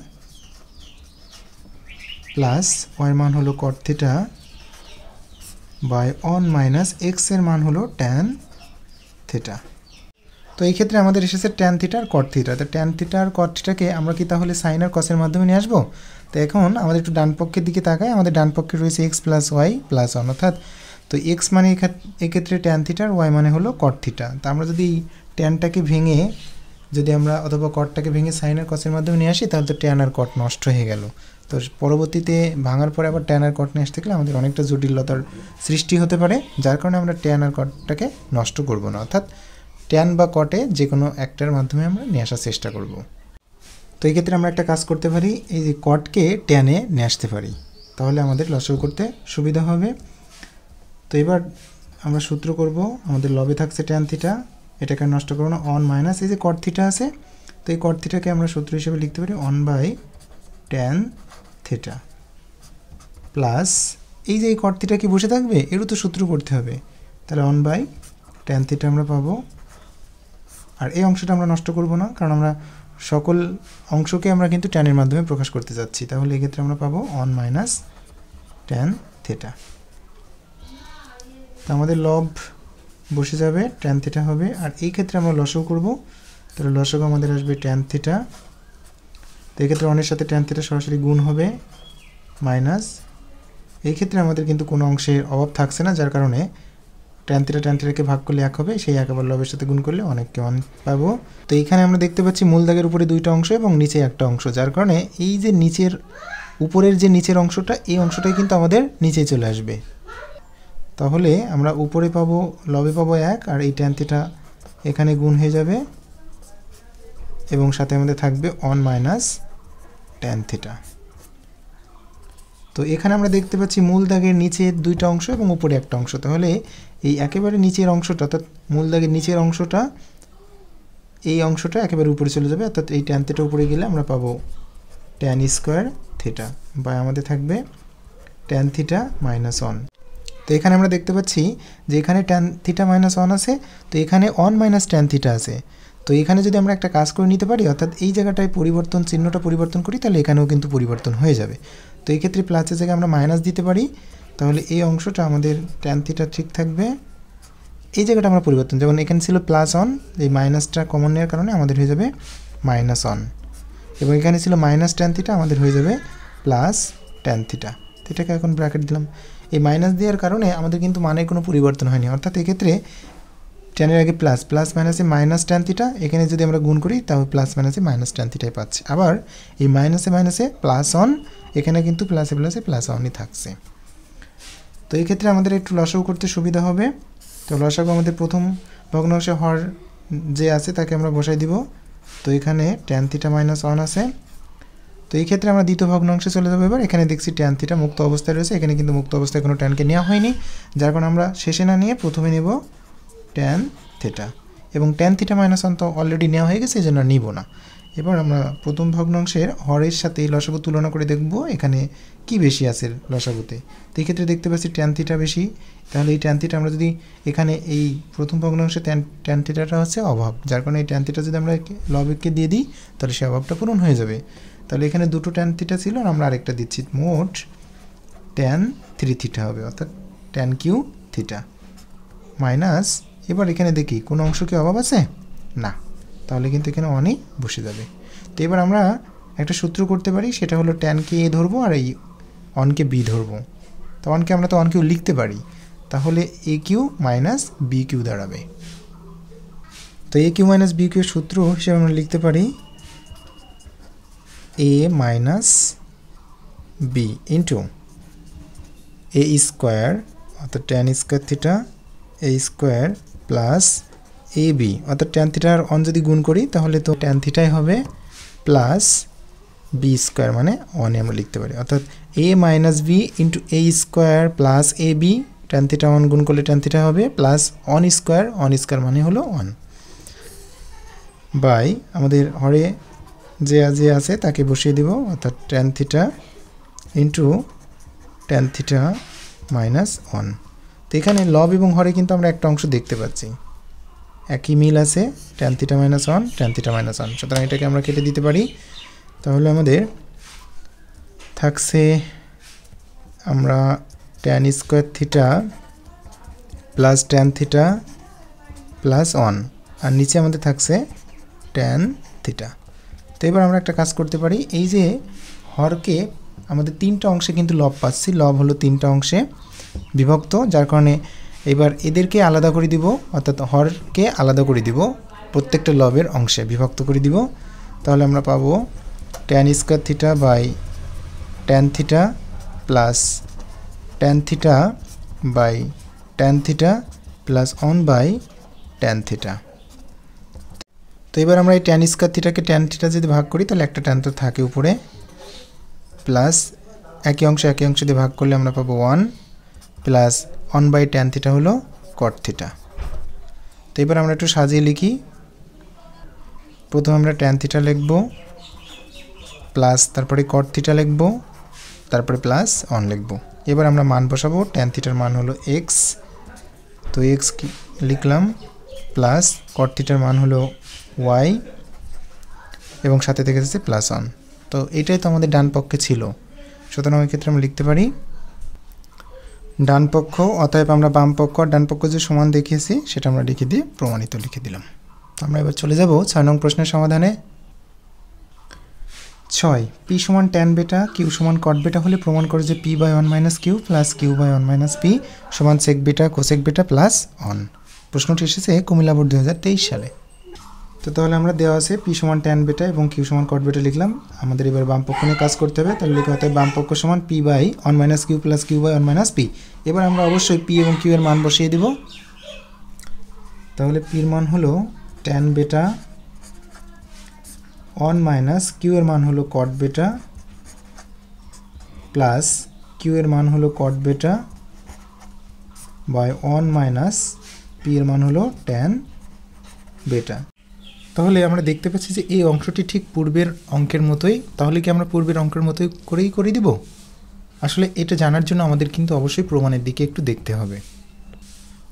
প্লাস ওয়াইয়ের মান হলো কট থিটা বাই 1 মাইনাস এক্সের মান হলো ট্যান থিটা। তো এই ক্ষেত্রে আমাদের এসেছে ট্যান থিটা আর কট থিটা। তো ট্যান থিটা আর কট থিটাকে আমরা কি তাহলে সাইন আর কসের মাধ্যমে নিয়ে আসবো? তো এখন আমাদের একটু ডান পক্ষের দিকে তাকাই, আমাদের ডান পক্ষে রয়েছে এক্স প্লাস ওয়াই প্লাস 1, অর্থাৎ তো এক্স মানে এক্ষেত্রে ট্যান থিটা আর ওয়াই মানে হলো কট থিটা। তো আমরা যদি ট্যানটাকে ভেঙে যদি আমরা অথবা কটটাকে ভেঙে সাইন আর কসের মাধ্যমে নিয়ে আসি তাহলে তো ট্যান আর কট নষ্ট হয়ে গেল। তো পরবর্তীতে ভাঙার পরে আবার ট্যান আর কট নিয়ে আসতে গেলে আমাদের অনেকটা জটিলতার সৃষ্টি হতে পারে, যার কারণে আমরা ট্যান আর কটটাকে নষ্ট করব না, অর্থাৎ ট্যান বা কটে যে কোনো একটার মাধ্যমে আমরা নিয়ে আসার চেষ্টা করব। তো এই ক্ষেত্রে আমরা একটা কাজ করতে পারি, এই যে কটকে ট্যানে নিয়ে আসতে পারি, তাহলে আমাদের লসাগু করতে সুবিধা হবে। তো এবার আমরা সূত্র করব, আমাদের লবে থাকছে ট্যান থিটা, এটাকে নষ্ট করবো না, 1 মাইনাস এই যে কট থিটা আছে, তো এই কট থিটাকে আমরা সূত্র হিসেবে লিখতে পারি 1 বাই ট্যান থিটা প্লাস এই যে এই কট থিটা কি বসে থাকবে, এরও তো সূত্র করতে হবে, তাহলে 1 বাই ট্যান থিটা আমরা পাবো। আর এই অংশটা আমরা নষ্ট করব না, কারণ আমরা সকল অংশকে আমরা কিন্তু ট্যানের মাধ্যমে প্রকাশ করতে যাচ্ছি, তাহলে এক্ষেত্রে আমরা পাবো 1 মাইনাস ট্যান থিটা। তো আমাদের লব বসে যাবে, ট্যান থিটা হবে, আর এই ক্ষেত্রে আমরা লসাগু করব, তাহলে লসাগু আমাদের আসবে ট্যান থিটা। তো এই ক্ষেত্রে 1 এর সাথে ট্যান থিটা সরাসরি গুণ হবে মাইনাস, এই ক্ষেত্রে আমাদের কিন্তু কোনো অংশের অভাব থাকছে না, যার কারণে ট্যান থিটাকে ভাগ করলে 1 হবে, সেই 1 আবার লবের সাথে গুণ করলে অনেককে 1 পাবো। তো এইখানে আমরা দেখতে পাচ্ছি মূল দাগের উপরে 2টা অংশ এবং নিচে একটা অংশ, যার কারণে এই যে নিচের উপরের যে নিচের অংশটা, এই অংশটাই কিন্তু আমাদের নিচে চলে আসবে। তাহলে আমরা উপরে পাবো লবে পাবো 1, আর এই ট্যান থিটা এখানে গুণ হয়ে যাবে এবং সাথে আমাদের থাকবে 1 মাইনাস ট্যান থিটা। তো এখানে আমরা দেখতে পাচ্ছি মূল দাগের নিচে 2টা অংশ এবং উপরে একটা অংশ, তাহলে এই একেবারে নিচের অংশটা অর্থাৎ মূল দাগের নিচের অংশটা, এই অংশটা একেবারে উপরে চলে যাবে, অর্থাৎ এই ট্যান থিটা উপরে গেলে আমরা পাবো ট্যান স্কোয়ার থিটা বা আমাদের থাকবে ট্যান থিটা মাইনাস 1। তো এখানে আমরা দেখতে পাচ্ছি যে এখানে ট্যান থিটা মাইনাস 1 আছে, তো এখানে 1 মাইনাস ট্যান থিটা আছে। তো এখানে যদি আমরা একটা কাজ করে নিতে পারি, অর্থাৎ এই জায়গাটায় পরিবর্তন চিহ্নটা পরিবর্তন করি, তাহলে এখানেও কিন্তু পরিবর্তন হয়ে যাবে। তো এই ক্ষেত্রে প্লাসের জায়গায় আমরা মাইনাস দিতে পারি, তাহলে এই অংশটা আমাদের ট্যান থিটা ঠিক থাকবে। এই জায়গাটা আমরা পরিবর্তন, যেমন এখানে ছিল +1, এই মাইনাসটা কমন নেওয়ার কারণে আমাদের হয়ে যাবে -1, এবং এখানে ছিল মাইনাস ট্যান থিটা, আমাদের হয়ে যাবে প্লাস ট্যান থিটা। এটাকে এখন ব্র্যাকেট দিলাম, এই মাইনাস দেওয়ার কারণে আমাদের কিন্তু মানের কোনো পরিবর্তন হয়নি, অর্থাৎ এক্ষেত্রে ট্যানের আগে প্লাস মাইনাসে মাইনাস ট্যান থিটা, এখানে যদি আমরা গুণ করি তাহলে প্লাস মাইনাসে মাইনাস ট্যান থিটাই পাচ্ছি। আবার এই মাইনাসে মাইনাসে +1, এখানে কিন্তু প্লাসে প্লাসে +1ই থাকছে। তো এই ক্ষেত্রে আমাদের একটু লসাগু করতে সুবিধা হবে। তো লসাগু আমাদের প্রথম ভগ্নাংশে হর যে আছে তাকে আমরা বসাই দিব, তো এখানে ট্যান থিটা মাইনাস 1 আছে। তো এই ক্ষেত্রে আমরা দ্বিতীয় ভগ্নাংশে চলে যাবো। এবার এখানে দেখছি ট্যান থিটা মুক্ত অবস্থায় রয়েছে, এখানে কিন্তু মুক্ত অবস্থায় কোনো ট্যানকে নেওয়া হয়নি, যার কারণে আমরা শেষে না নিয়ে প্রথমে নেব ট্যান থিটা, এবং ট্যান থিটা মাইনাস 1 তো অলরেডি নেওয়া হয়ে গেছে, এই জন্য নিব না। এবার আমরা প্রথম ভগ্নাংশের হরের সাথে লসাগু তুলনা করে দেখব এখানে কি বেশি আছে লসাগুতে। তো এই ক্ষেত্রে দেখতে পাচ্ছি ট্যান থিটা বেশি, তাহলে এই ট্যান থিটা আমরা যদি এখানে এই প্রথম ভগ্নাংশে ট্যান থিটাটা হচ্ছে অভাব, যার কারণে এই ট্যান থিটা যদি আমরা লবেকে দিয়ে দিই তাহলে সে অভাবটা পূরণ হয়ে যাবে। তাহলে এখানে 2টো ট্যান থিটা ছিল আর আমরা আরেকটা দিচ্ছি, মোট ট্যান 3 থিটা হবে, অর্থাৎ ট্যান কিউ থিটা মাইনাস, এবার এখানে দেখি কোনো অংশ কি অভাব আছে না, তাহলে কিন্তু এখানে 1ই বসে যাবে। তো এবার আমরা একটা সূত্র করতে পারি, সেটা হলো ট্যানকে এ ধরবো আর এই 1কে বি ধরবো। তো 1কে আমরা তো 1 কিউ লিখতে পারি, তাহলে এ কিউ মাইনাস বি কিউ দাঁড়াবে। তো এ কিউ মাইনাস বি কিউ সূত্র হিসেবে আমরা লিখতে পারি a minus B into a square, অর্থাৎ tan square theta A square plus A B, অর্থাৎ ট্যান থিটার 1 যদি গুণ করি তাহলে তো ট্যান থিটাই হবে প্লাস বি স্কোয়ার মানে 1 আমরা লিখতে পারি, অর্থাৎ এ minus B into a square plus A B, tan theta 1 গুণ করলে ট্যান থিটা হবে প্লাস 1 স্কোয়ার মানে হলো 1। বাই আমাদের হরে যে আছে তাকে বসিয়ে দিব, অর্থাৎ tan theta into tan theta minus 1। তো এখানে লব এবং হরে কিন্তু আমরা একটা অংশ দেখতে পাচ্ছি, একই মিল আছে, tan theta minus 1 tan theta minus 1। সুতরাং এটাকে আমরা কেটে দিতে পারি। তাহলে আমাদের থাকছে আমরা tan square theta plus tan theta plus 1, আর নিচে আমাদের থাকছে tan থিটা। তো এবার আমরা একটা কাজ করতে পারি, এই যে হরকে আমাদের তিনটা অংশে কিন্তু লব পাচ্ছি, লব হলো তিনটা অংশে বিভক্ত, যার কারণে এবার এদেরকে আলাদা করে দিব, অর্থাৎ হরকে আলাদা করে দিব, প্রত্যেকটা লবের অংশে বিভক্ত করে দিব। তাহলে আমরা পাবো tan square theta by tan theta plus tan theta by tan theta plus 1 by tan theta. তো এবার আমরা এই tan স্কোয়ার থিটাকে tan থিটা যদি ভাগ করি তাহলে একটা tan তো থাকে উপরে, প্লাস একই অংশ দিয়ে ভাগ করলে আমরা পাবো 1 প্লাস 1 বাই tan থিটা হলো cot থিটা। তো এবার আমরা একটু সাজিয়ে লিখি, প্রথমে আমরা tan থিটা লিখব, প্লাস তারপরে cot থিটা লিখব, তারপরে প্লাস 1 লিখব। এবার আমরা মান বসাবো, tan থিটার মান হলো x, তো x লিখলাম, প্লাস cot থিটার মান হলো y এবং সাথে থেকে যাচ্ছে প্লাস 1। তো এটাই তো আমাদের ডান পক্ষে ছিল, সুতরাং ওই ক্ষেত্রে আমরা লিখতে পারি ডান পক্ষ, অতএব আমরা বাম পক্ষ আর ডান পক্ষ যে সমান দেখিয়েছি সেটা আমরা লিখে দিয়ে প্রমাণিত লিখে দিলাম। আমরা এবার চলে যাব 6 নং প্রশ্নের সমাধানে। 6 p সমান tan বেটা q সমান cot বেটা হলে প্রমাণ করে যে p by 1 minus q plus q by 1 minus p সমান sec beta cosec beta plus 1। প্রশ্নটি এসেছে কুমিল্লা বোর্ড 2023 সালে। তো তাহলে আমরা দেওয়া আছে p সমান tan বেটা এবং q সমান cot বেটা লিখলাম। আমাদের এবার বাম পক্ষ নিয়ে কাজ করতে হবে, তাহলে লিখে হতে বাম পক্ষ সমান p by 1 minus q plus q by 1 minus p। এবার আমরা অবশ্যই p এবং q এর মান বসিয়ে দিব। তাহলে p এর মান হলো tan বেটা 1 মাইনাস q এর মান হলো cot বেটা প্লাস q এর মান হলো cot বেটা বাই 1 মাইনাস p এর মান হলো tan বেটা। তাহলে আমরা দেখতে পাচ্ছি যে এই অংশটি ঠিক পূর্বের অঙ্কের মতোই, তাহলে কি আমরা পূর্বের অঙ্কের মতোই করে দিব? আসলে এটা জানার জন্য আমাদের কিন্তু অবশ্যই প্রমাণের দিকে একটু দেখতে হবে।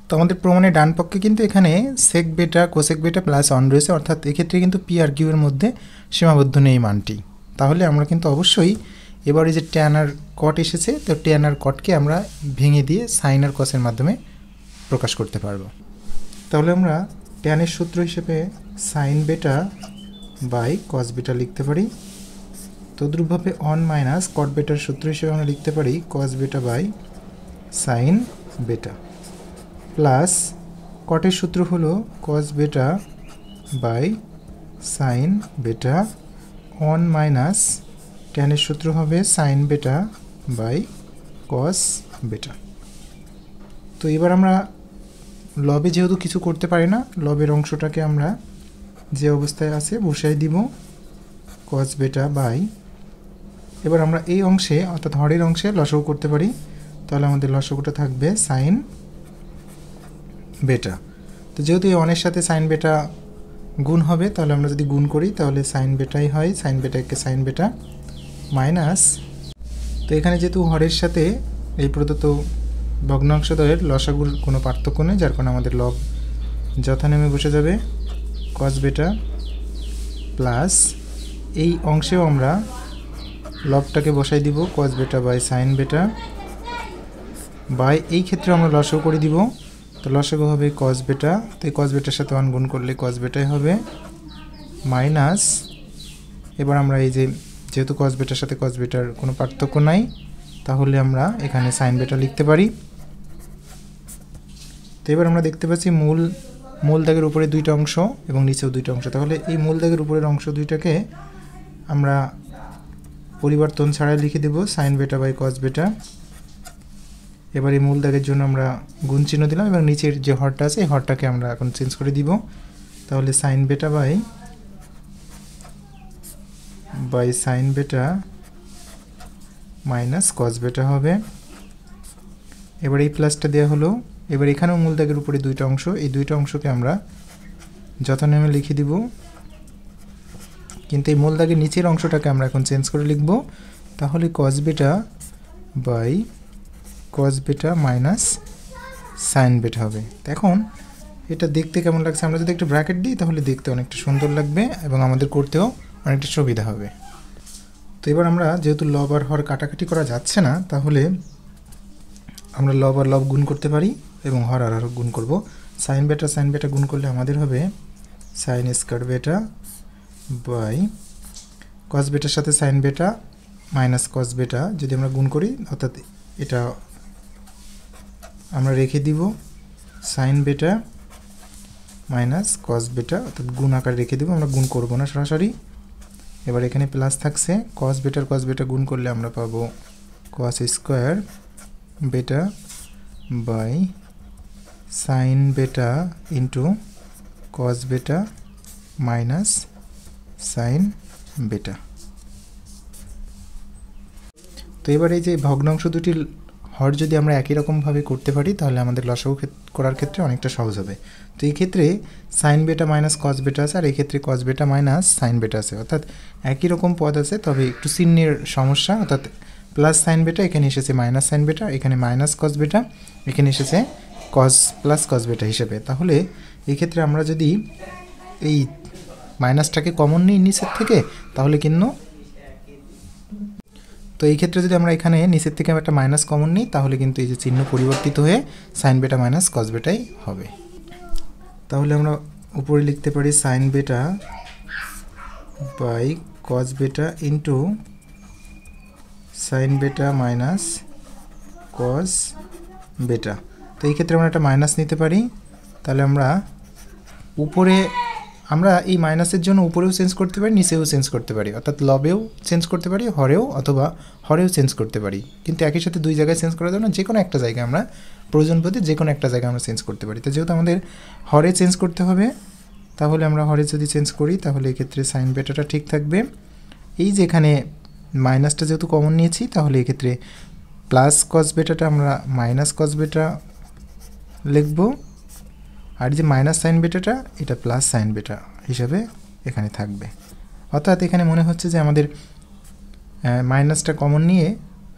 তো আমাদের প্রমাণের ডান পক্ষে কিন্তু এখানে sec beta cosec beta plus 1 রয়েছে, অর্থাৎ এক্ষেত্রে কিন্তু p আর q এর মধ্যে সীমাবদ্ধ নেই মানটি। তাহলে আমরা কিন্তু অবশ্যই এবার এই যে tan আর cot এসেছে, তো tan আর cotকে আমরা ভেঙে দিয়ে sin আর cos এর মাধ্যমে প্রকাশ করতে পারবো। তাহলে আমরা tan এর সূত্র হিসেবে sin বেটা বাই cos বেটা লিখতে পারি। তদ্রূপভাবে 1 মাইনাস cot বেটার সূত্র হিসেবে আমরা লিখতে পারি cos বেটা বাই sin বেটা প্লাস cot-এর সূত্র হলো cos বেটা বাই sin বেটা 1 মাইনাস tan-এর সূত্র হবে sin বেটা বাই cos বেটা। তো এবার আমরা লবে যেহেতু কিছু করতে পারি না, লবের অংশটাকে আমরা যে অবস্থায় আছে বসাই দিব cos বেটা বাই, এবার আমরা এই অংশে অর্থাৎ হরের অংশে লসাগু করতে পারি, তাহলে আমাদের লসাগুটা থাকবে sin বেটা। তো যেহেতু এই 1 এর সাথে sin বেটা গুণ হবে, তাহলে আমরা যদি গুণ করি তাহলে sin বেটাই হয়, sin বেটাকে sin বেটা মাইনাস, তো এখানে যেহেতু হরের সাথে এই প্রদত্ত ভগ্নাংশদ্বয়ের লসাগুর কোনো পার্থক্য নেই, যার কারণে আমাদের লব যথানেমে বসে যাবে cos বেটা প্লাস এই অংশেও আমরা লবটাকে বসাই দিব cos বেটা বাই sin বেটা বাই, এই ক্ষেত্রে আমরা লসাগু করে দিব, তো লসাগু হবে cos বেটা, তো এই cos বেটার সাথে 1 গুণ করলে cos বেটাই হবে মাইনাস, এবার আমরা এই যে যেহেতু cos বেটার সাথে cos বেটার কোনো পার্থক্য নাই, তাহলে আমরা এখানে sin বেটা লিখতে পারি। তো এবার আমরা দেখতে পাচ্ছি মূল দাগের উপরে দুইটা অংশ এবং নিচেও দুইটা অংশ, তাহলে এই মূল দাগের উপরের অংশ দুইটাকে আমরা পরিবর্তন ছাড়াই লিখে দেব sin বেটা বাই cos বেটা। এবার এই মূল দাগের জন্য আমরা গুণ চিহ্ন দিলাম এবং নিচের যে হরটা আছে এই হরটাকে আমরা এখন চেঞ্জ করে দিব, তাহলে sin বেটা বাই sin বেটা মাইনাস cos বেটা হবে। এবার এই প্লাসটা দেওয়া হলো, এবার এখানেও মূল দাগের উপরে দুইটা অংশ, এই দুইটা অংশকে আমরা যথানেমে লিখে দিব কিন্তু এই মূল দাগের নিচের অংশটাকে আমরা এখন চেঞ্জ করে লিখব। তাহলে cos বেটা বাই cos বেটা মাইনাস সাইন বেটা হবে। এখন এটা দেখতে কেমন লাগছে, আমরা যদি একটু ব্র্যাকেট দিই তাহলে দেখতে অনেকটা সুন্দর লাগবে এবং আমাদের করতেও অনেকটা সুবিধা হবে। তো এবার আমরা যেহেতু লব আর হর কাটাকাটি করা যাচ্ছে না, তাহলে আমরা লব আর লব গুণ করতে পারি এবং হর আর হর গুণ করব। সাইন বেটা গুণ করলে আমাদের হবে সাইন স্কয়ার বেটা বাই কস বেটার সাথে সাইন বেটা মাইনাস কস বেটা যদি আমরা গুণ করি, অর্থাৎ এটা আমরা রেখে দিব সাইন বেটা মাইনাস কস বেটা, অর্থাৎ গুণ আকারে রেখে দেব, আমরা গুণ করব না সরাসরি। এবার এখানে প্লাস থাকছে, কস বেটা গুণ করলে আমরা পাবো কস স্কয়ার বেটা বাই সাইন বেটা ইন্টু কস বেটা মাইনাস সাইন বেটা। তো এবার এই যে ভগ্নাংশ দুটির হর যদি আমরা একই রকমভাবে করতে পারি তাহলে আমাদের লসাগু করার ক্ষেত্রে অনেকটা সহজ হবে। তো এই ক্ষেত্রে সাইন বেটা মাইনাস কস বেটা আছে আর এই ক্ষেত্রে কস বেটা মাইনাস সাইন বেটা আছে, অর্থাৎ একই রকম পদ আছে, তবে একটু চিহ্নের সমস্যা, অর্থাৎ প্লাস সাইন বেটা এখানে এসেছে মাইনাস সাইন বেটা, এখানে মাইনাস কস বেটা এখানে এসেছে কস প্লাস কস বেটা হিসেবে। তাহলে এই ক্ষেত্রে আমরা যদি এই মাইনাসটাকে কমন নিই নিচের থেকে তাহলে কিন্তু, তো এই ক্ষেত্রে যদি আমরা এখানে নিচের থেকে একটা মাইনাস কমন নিই তাহলে কিন্তু এই যে চিহ্ন পরিবর্তিত হয়ে সাইন বেটা মাইনাস কস বেটাই হবে। তাহলে আমরা উপরে লিখতে পারি সাইন বেটা বাই কস বেটা ইন্টু সাইন বেটা মাইনাস কস বেটা। তো এই ক্ষেত্রে আমরা একটা মাইনাস নিতে পারি, তাহলে আমরা উপরে আমরা এই মাইনাসের জন্য উপরেও চেঞ্জ করতে পারি, নিচেও চেঞ্জ করতে পারি, অর্থাৎ লবেও চেঞ্জ করতে পারি, হরেও অথবা হরেও চেঞ্জ করতে পারি, কিন্তু একই সাথে দুই জায়গায় চেঞ্জ করা যাবে না, যে কোনো একটা জায়গায় আমরা প্রয়োজন বোধে যে কোনো একটা জায়গায় আমরা চেঞ্জ করতে পারি। তো যেহেতু আমাদের হরে চেঞ্জ করতে হবে, তাহলে আমরা হরে যদি চেঞ্জ করি তাহলে এক্ষেত্রে সাইন বেটাটা ঠিক থাকবে। এই যে এখানে মাইনাসটা যেহেতু কমন নিয়েছি তাহলে এক্ষেত্রে প্লাস কস বেটাটা আমরা মাইনাস কস বেটা লিখব, আর যে মাইনাস সাইন বেটাটা এটা প্লাস সাইন বেটা হিসাবে এখানে থাকবে। অর্থাৎ এখানে মনে হচ্ছে যে আমাদের মাইনাসটা কমন নিয়ে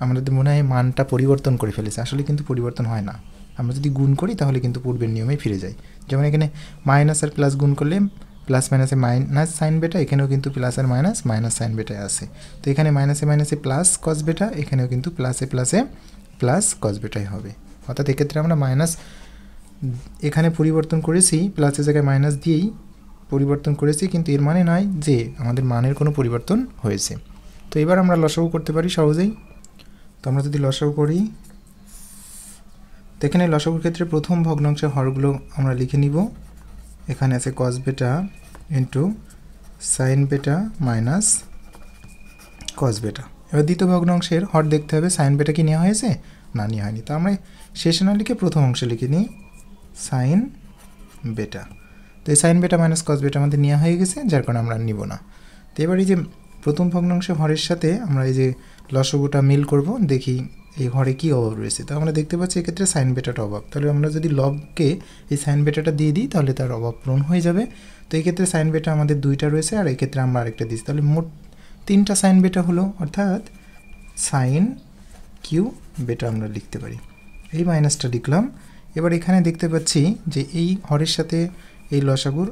আমাদের মনে হয় মানটা পরিবর্তন করে ফেলেছে, আসলে কিন্তু পরিবর্তন হয় না। আমরা যদি গুণ করি তাহলে কিন্তু পূর্বের নিয়মেই ফিরে যাই। যেমন এখানে মাইনাস আর প্লাস গুণ করলে প্লাস মাইনাসে মাইনাস সাইন বেটা, এখানেও কিন্তু প্লাস আর মাইনাস মাইনাস সাইন বেটায় আছে। তো এখানে মাইনাসে মাইনাসে প্লাস কস বেটা, এখানেও কিন্তু প্লাসে প্লাসে প্লাস কস বেটাই হবে। অর্থাৎ এক্ষেত্রে আমরা মাইনাস এখানে পরিবর্তন করেছি, প্লাসের জায়গায় মাইনাস দিয়েই পরিবর্তন করেছি, কিন্তু এর মানে নয় যে আমাদের মানের কোনো পরিবর্তন হয়েছে। তো এবার আমরা লসাগু করতে পারি সহজেই। তো আমরা যদি লসাগু করি, তো এখানে লসাগুর ক্ষেত্রে প্রথম ভগ্নাংশের হরগুলো আমরা লিখে নিব। এখানে আছে কস বেটা ইন্টু সাইন বেটা মাইনাস কস বেটা। এবার দ্বিতীয় ভগ্নাংশের হর দেখতে হবে সাইন বেটা কি নেওয়া হয়েছে, না নেওয়া হয়নি। তো আমরা শেষে না লিখে প্রথম অংশে লিখে নিই সাইন বেটা। তো এই সাইন বেটা মাইনাস কস বেটা আমাদের নেওয়া হয়ে গেছে, যার কারণে আমরা নিব না। তো এবার এই যে প্রথম ভগ্নাংশ হরের সাথে আমরা এই যে লসাগুটা মিল করব, দেখি এই হরে কী অভাব রয়েছে। তো আমরা দেখতে পাচ্ছি এক্ষেত্রে সাইন বেটাটা অভাব, তাহলে আমরা যদি লবকে এই সাইন বেটাটা দিয়ে দিই তাহলে তার অভাব পূরণ হয়ে যাবে। তো এই ক্ষেত্রে সাইন বেটা আমাদের দুইটা রয়েছে আর এই ক্ষেত্রে আমরা আরেকটা দিচ্ছি, তাহলে মোট তিনটা সাইন বেটা হলো, অর্থাৎ সাইন কিউ বেটা আমরা লিখতে পারি। এই মাইনাসটা লিখলাম। এবার এখানে দেখতে পাচ্ছি যে এই হরের সাথে এই লসাগুর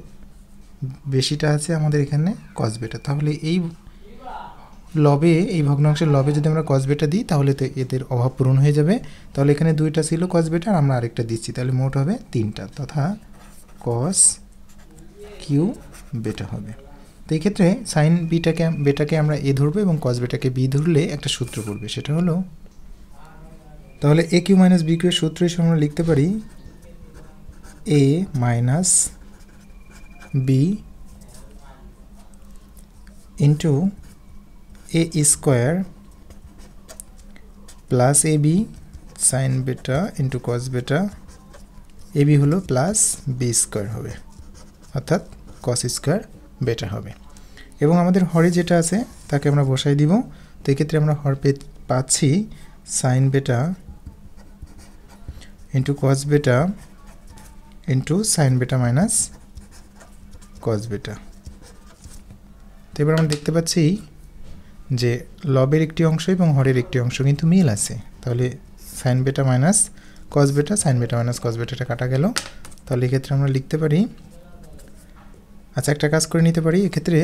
বেশিটা আছে আমাদের এখানে কস বেটা, তাহলে এই লবে এই ভগ্নাংশের লবে যদি আমরা কস বেটা দিই তাহলে তো এদের অভাব পূরণ হয়ে যাবে। তাহলে এখানে দুইটা ছিল কস বেটা আর আমরা আরেকটা দিচ্ছি, তাহলে মোট হবে তিনটা, তথা কস কিউ বেটা হবে। তো এই ক্ষেত্রে সাইন বেটাকে আমরা এ ধরবো এবং কস বেটাকে বি ধরলে একটা সূত্র পড়বে, সেটা হলো, তাহলে এ কিউ মাইনাস বি কিউ এর সূত্র হিসেবে আমরা লিখতে পারি a minus B into a square plus A B sign বেটা ইন্টু কস বেটা, এ বি হলো প্লাস বি স্কোয়ার হবে, অর্থাৎ কস স্কোয়ার বেটা হবে। এবং আমাদের হরে যেটা আছে তাকে আমরা বসাই দিব। তো এক্ষেত্রে আমরা হর পাচ্ছি সাইন বেটা ইন্টু কস বেটা ইন্টু সাইন বেটা মাইনাস কস বেটা। তো এবার আমরা দেখতে পাচ্ছি যে লবের একটি অংশ এবং হরের একটি অংশ কিন্তু মিল আছে, তাহলে সাইন বেটা মাইনাস কস বেটা, সাইন বেটা মাইনাস কস বেটাটা কাটা গেল। তাহলে এক্ষেত্রে আমরা লিখতে পারি, আচ্ছা একটা কাজ করে নিতে পারি এক্ষেত্রে,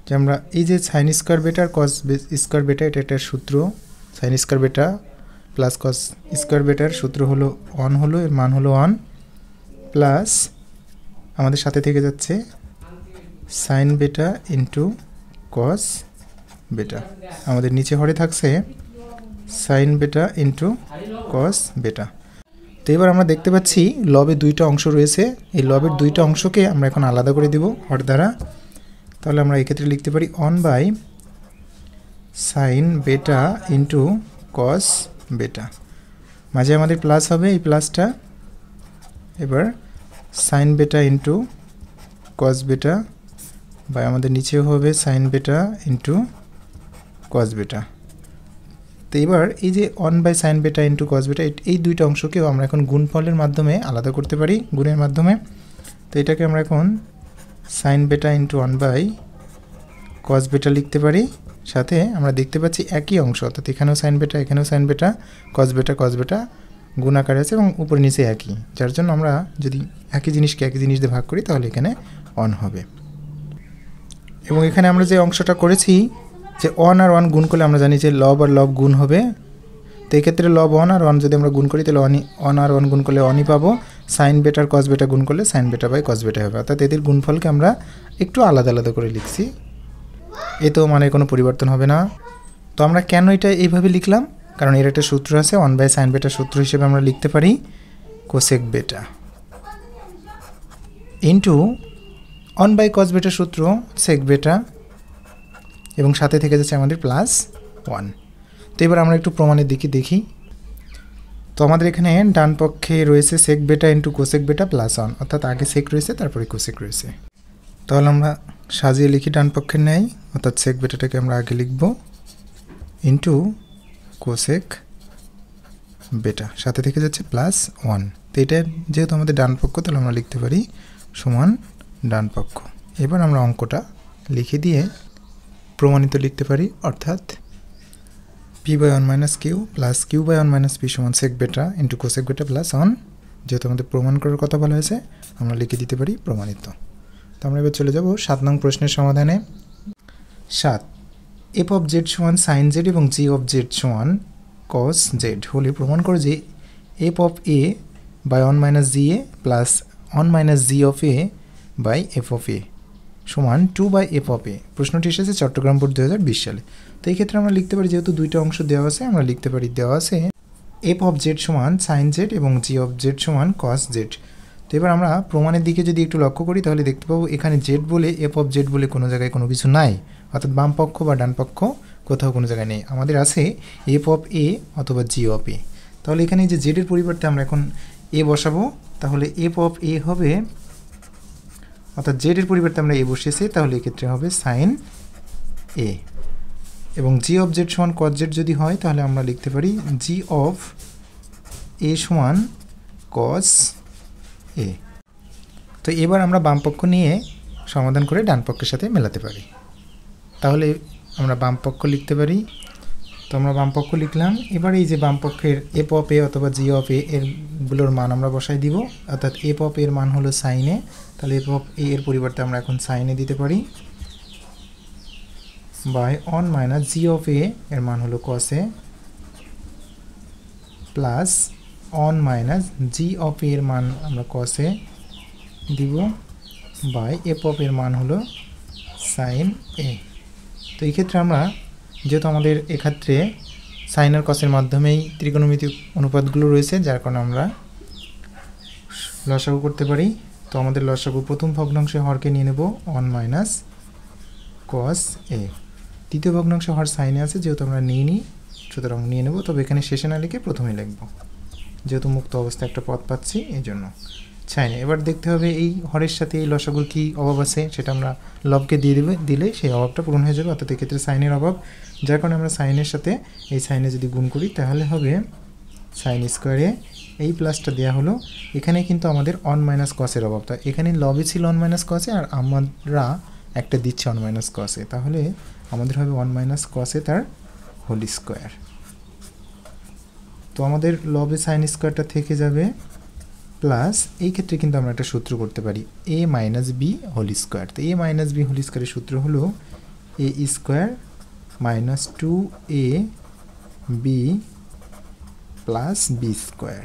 যে আমরা এই যে সাইন স্কোয়ার বেটা আর কস স্কোয়ার বেটা, এটা একটা সূত্র, সাইন স্কোয়ার বেটা প্লাস কস স্কোয়ার বেটার সূত্র হলো 1 হলো, এর মান হলো 1, প্লাস আমাদের সাথে থেকে যাচ্ছে সাইন বেটা ইন্টু কস বেটা, আমাদের নিচে হরে থাকছে সাইন বেটা ইন্টু কস বেটা। তো এবার আমরা দেখতে পাচ্ছি লবের দুইটা অংশ রয়েছে, এই লবের দুইটা অংশকে আমরা এখন আলাদা করে দেব হর দ্বারা। তাহলে আমরা এক্ষেত্রে লিখতে পারি 1 বাই সাইন বেটা ইন্টু কস বেটা, মাঝে আমাদের প্লাস হবে এই প্লাসটা, এবার সাইন বেটা ইন্টু কস বেটা বাই আমাদের নিচেও হবে সাইন বেটা ইন্টু কস বেটা। তো এবার এই যে 1 বাই সাইন বেটা ইন্টু কস বেটা, এই দুইটা অংশকেও আমরা এখন গুণফলের মাধ্যমে আলাদা করতে পারি, গুণের মাধ্যমে। তো এটাকে আমরা এখন সাইন বেটা ইন্টু 1 বাই কস বেটা লিখতে পারি, সাথে আমরা দেখতে পাচ্ছি একই অংশ, অর্থাৎ এখানেও সাইন বেটা এখানেও সাইন বেটা, কস বেটা গুণ আকারে আছে এবং উপরে নিচে একই, যার জন্য আমরা যদি একই জিনিসকে একই জিনিস দিয়ে ভাগ করি তাহলে এখানে 1 হবে। এবং এখানে আমরা যে অংশটা করেছি যে 1 আর 1 গুণ করলে আমরা জানি যে লব আর লব গুণ হবে, তো এক্ষেত্রে লব 1 আর 1 যদি আমরা গুণ করি তাহলে 1 আর 1 গুণ করলে 1ই পাবো, সাইন বেটার কস বেটা গুণ করলে সাইন বেটা বাই কস বেটা হবে, অর্থাৎ এদের গুণফলকে আমরা একটু আলাদা আলাদা করে লিখছি, এতেও মানে কোনো পরিবর্তন হবে না। তো আমরা কেন এটা এইভাবে লিখলাম, কারণ এর একটা সূত্র আছে, 1 বাই সাইন বেটার সূত্র হিসেবে আমরা লিখতে পারি কোসেক বেটা ইন্টু 1 বাই কস বেটার সূত্র সেক বেটা, এবং সাথে থেকে যাচ্ছে আমাদের প্লাস 1। তো এবার আমরা একটু প্রমাণের দিকে দেখি। তো আমাদের এখানে ডান পক্ষে রয়েছে সেক বেটা ইন্টু কোসেক বেটা প্লাস 1, অর্থাৎ আগে সেক রয়েছে তারপরে কোসেক রয়েছে। তাহলে আমরা সাজিয়ে লিখি ডান পক্ষের ন্যায়, অর্থাৎ সেক বেটাটাকে আমরা আগে লিখব ইন্টু কোসেক বেটা, সাথে থেকে যাচ্ছে প্লাস 1। তো এটা যেহেতু আমাদের ডান পক্ষ, তাহলে আমরা লিখতে পারি সমান ডান পক্ষ। এবার আমরা অঙ্কটা লিখে দিয়ে প্রমাণিত লিখতে পারি, অর্থাৎ P by 1 minus Q plus Q by 1 minus P সমান সেক বেটা ইন্টু কোসেক বেটা প্লাস 1, যেহেতু আমাদের প্রমাণ করার কথা বলা হয়েছে আমরা লিখে দিতে পারি প্রমাণিত। তো আমরা এবার চলে যাব 7 নং প্রশ্নের সমাধানে। 7, এফ অফ জেড সমান সাইন জেড এবং জি অফ জেড সমান কস জেড হলে প্রমাণ করে যে f of a by 1 minus g a plus 1 minus g of a by f of a সমান 2 বাই এফ অফ এ। প্রশ্নটি এসেছে চট্টগ্রাম বোর্ড 2020 সালে। তো এই ক্ষেত্রে আমরা লিখতে পারি, যেহেতু দুইটা অংশ দেওয়া আছে, আমরা লিখতে পারি দেওয়া আছে এফ অফ জেড সমান সাইন জেড এবং জি অফ জেড সমান কস জেড। তো এবার আমরা প্রমাণের দিকে যদি একটু লক্ষ্য করি তাহলে দেখতে পাবো এখানে জেড বলে এফ অফ জেড বলে কোনো জায়গায় কোনো কিছু নাই, অর্থাৎ বাম পক্ষ বা ডান পক্ষ কোথাও কোনো জায়গায় নেই, আমাদের আছে এফ অফ এ অথবা জি অফ এ। তাহলে এখানে যে জেডের পরিবর্তে আমরা এখন এ বসাবো, তাহলে এফ অফ এ হবে, অর্থাৎ জেডের পরিবর্তে আমরা এ বসিয়েছি, তাহলে এক্ষেত্রে হবে সাইন এ, এবং জি অফ জেড সমান কস জেড যদি হয় তাহলে আমরা লিখতে পারি জি অফ এ সমান কস এ। তো এবার আমরা বাম পক্ষ নিয়ে সমাধান করে ডান পক্ষের সাথে মেলাতে পারি, তাহলে আমরা বাম পক্ষ লিখতে পারি। তো আমরা বাম পক্ষ লিখলাম, এবার এই যে বাম পক্ষের এফ অফ এ অথবা জি অফ এ এরগুলোর মান আমরা বসাই দিব, অর্থাৎ এফ অফ এর মান হলো সাইন এ, তাহলে এফ অফ এ এর পরিবর্তে আমরা এখন সাইন এ দিতে পারি, বাই 1 মাইনাস জি অফ এ এর মান হলো কস এ প্লাস 1 মাইনাস জি অফ এ এর মান আমরা কস এ দিব বাই এফ অফ এর মান হলো সাইন এ। তো এই ক্ষেত্রে আমরা যেহেতু আমাদের এক্ষেত্রে সাইন আর কসের মাধ্যমেই ত্রিকোণমিতিক অনুপাতগুলো রয়েছে, যার কারণে আমরা লসাগু করতে পারি। তো আমাদের লসাগু প্রথম ভগ্নাংশে হরকে নিয়ে নেব 1 মাইনাস কস এ, দ্বিতীয় ভগ্নাংশে হর সাইনে আছে, যেহেতু আমরা নিয়ে নিই সুতরাং নিয়ে নেব, তবে এখানে শেষে না লিখে প্রথমে লিখব, যেহেতু মুক্ত অবস্থায় একটা পদ পাচ্ছি এই জন্য সাইনে। এবার দেখতে হবে এই হরের সাথে এই লসাগুর কী অভাব আছে, সেটা আমরা লবকে দিলে সেই অভাবটা পূরণ হয়ে যাবে, অর্থাৎ এক্ষেত্রে সাইনের অভাব, যার কারণে আমরা সাইনের সাথে এই সাইনে যদি গুণ করি তাহলে হবে সাইন স্কোয়ারে, এই প্লাসটা দেওয়া হলো, এখানে কিন্তু আমাদের 1 মাইনাস কসের অভাবটা, এখানে লবে ছিল 1 মাইনাস কসে, আর আমরা একটা দিচ্ছে 1 মাইনাস কস এ, তাহলে আমাদের হবে 1 মাইনাস কস এ তার হোল স্কোয়ার। তো আমাদের লবে সাইন স্কোয়ারটা থেকে যাবে, প্লাস এই ক্ষেত্রে কিন্তু আমরা একটা সূত্র করতে পারি a minus b whole square. তো এ মাইনাস বি হোল স্কোয়ারের সূত্র হলো a square minus 2 a b plus B square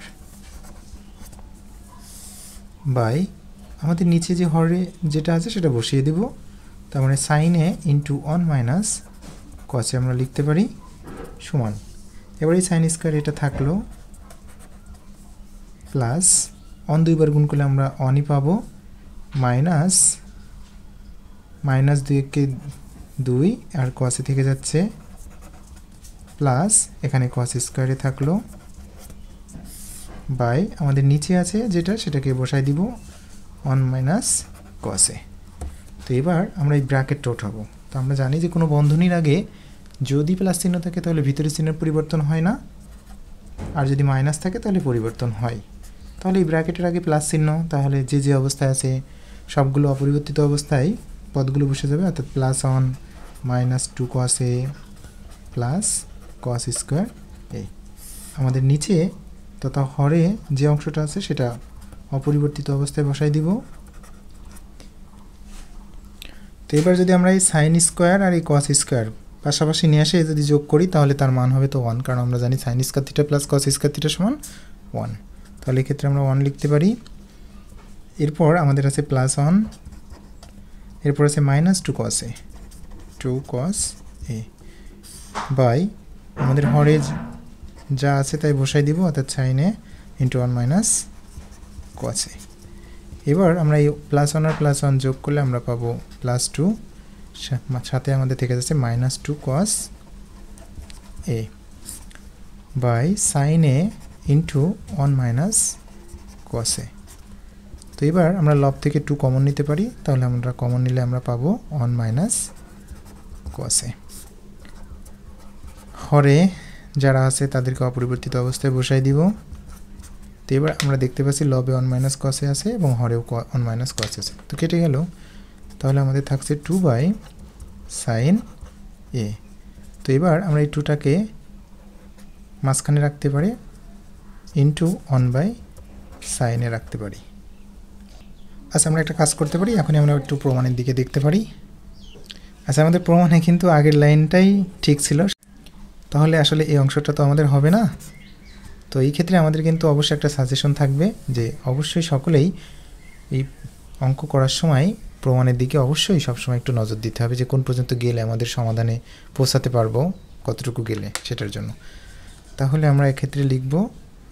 by আমাদের নিচে যে হরে যেটা আছে সেটা বসিয়ে দেব। তার মানে সাইন এ ইন্টু 1 মাইনাস কসে আমরা লিখতে পারি সমান, এবার এই সাইন স্কোয়ার এটা থাকলো প্লাস 1 দুইবার গুণ করলে আমরা 1ই পাবো, মাইনাস 2 কে 2 আর কসে থেকে যাচ্ছে প্লাস এখানে কস স্কোয়ারে থাকলো বাই আমাদের নিচে আছে যেটা সেটাকে বসাই দিব 1 মাইনাস কসে। তো এবার আমরা এই ব্র্যাকেটটা উঠাবো। তো আমরা জানি যে কোনো বন্ধনীর আগে যদি প্লাস চিহ্ন থাকে তাহলে ভিতরের চিহ্নের পরিবর্তন হয় না, আর যদি মাইনাস থাকে তাহলে পরিবর্তন হয়। তাহলে এই ব্র্যাকেটের আগে প্লাস চিহ্ন, তাহলে যে যে অবস্থায় আছে সবগুলো অপরিবর্তিত অবস্থায় পদগুলো বসে যাবে, অর্থাৎ প্লাস 1 মাইনাস 2 কস এ প্লাস কস স্কোয়ার এ। আমাদের নিচে তথা হরে যে অংশটা আছে সেটা অপরিবর্তিত অবস্থায় বসাই দিব। তো এবার যদি আমরা এই সাইন স্কোয়ার আর এই কস স্কোয়ার পাশাপাশি নিয়ে আসে যদি যোগ করি তাহলে তার মান হবে তো 1, কারণ আমরা জানি সাইন স্কোয়ার থিটা প্লাস কস স্কোয়ার থিটা সমান 1। তাহলে এক্ষেত্রে আমরা 1 লিখতে পারি। এরপর আমাদের আছে প্লাস 1, এরপর আছে minus 2 cos A, 2 cos a by আমাদের হরে যা আছে তাই বসাই দিব, অর্থাৎ sign a into 1 minus cos এ। এবার আমরা এই প্লাস 1 আর প্লাস 1 যোগ করলে আমরা পাবো প্লাস 2, সাথে আমাদের থেকে যাচ্ছে minus 2 cos a by sine a into 1 minus cos a. তো এবার আমরা লব থেকে 2 কমন নিতে পারি, তাহলে আমরা কমন নিলে আমরা পাবো 1 মাইনাস কস এ। হরে যারা আছে তাদেরকে অপরিবর্তিত অবস্থায় বসাই দিব। তো এবার আমরা দেখতে পাচ্ছি লবে 1 মাইনাস কস এ আছে এবং হরেও 1 মাইনাস কস এ আছে, তো কেটে গেল। তাহলে আমাদের থাকছে 2 বাই সাইন এ। তো এবার আমরা এই 2টাকে মাঝখানে রাখতে পারি, ইন্টু 1 বাই সাইন এ রাখতে পারি। আচ্ছা, আমরা একটা কাজ করতে পারি, এখনই আমরা একটু প্রমাণের দিকে দেখতে পারি। আচ্ছা, আমাদের প্রমাণে কিন্তু আগের লাইনটাই ঠিক ছিল, তাহলে আসলে এই অংশটা তো আমাদের হবে না। তো এই ক্ষেত্রে আমাদের কিন্তু অবশ্যই একটা সাজেশন থাকবে যে অবশ্যই সকলেই এই অঙ্ক করার সময় প্রমাণের দিকে অবশ্যই সবসময় একটু নজর দিতে হবে যে কোন পর্যন্ত গেলে আমাদের সমাধানে পৌঁছাতে পারবো, কতটুকু গেলে সেটার জন্য। তাহলে আমরা এক্ষেত্রে লিখব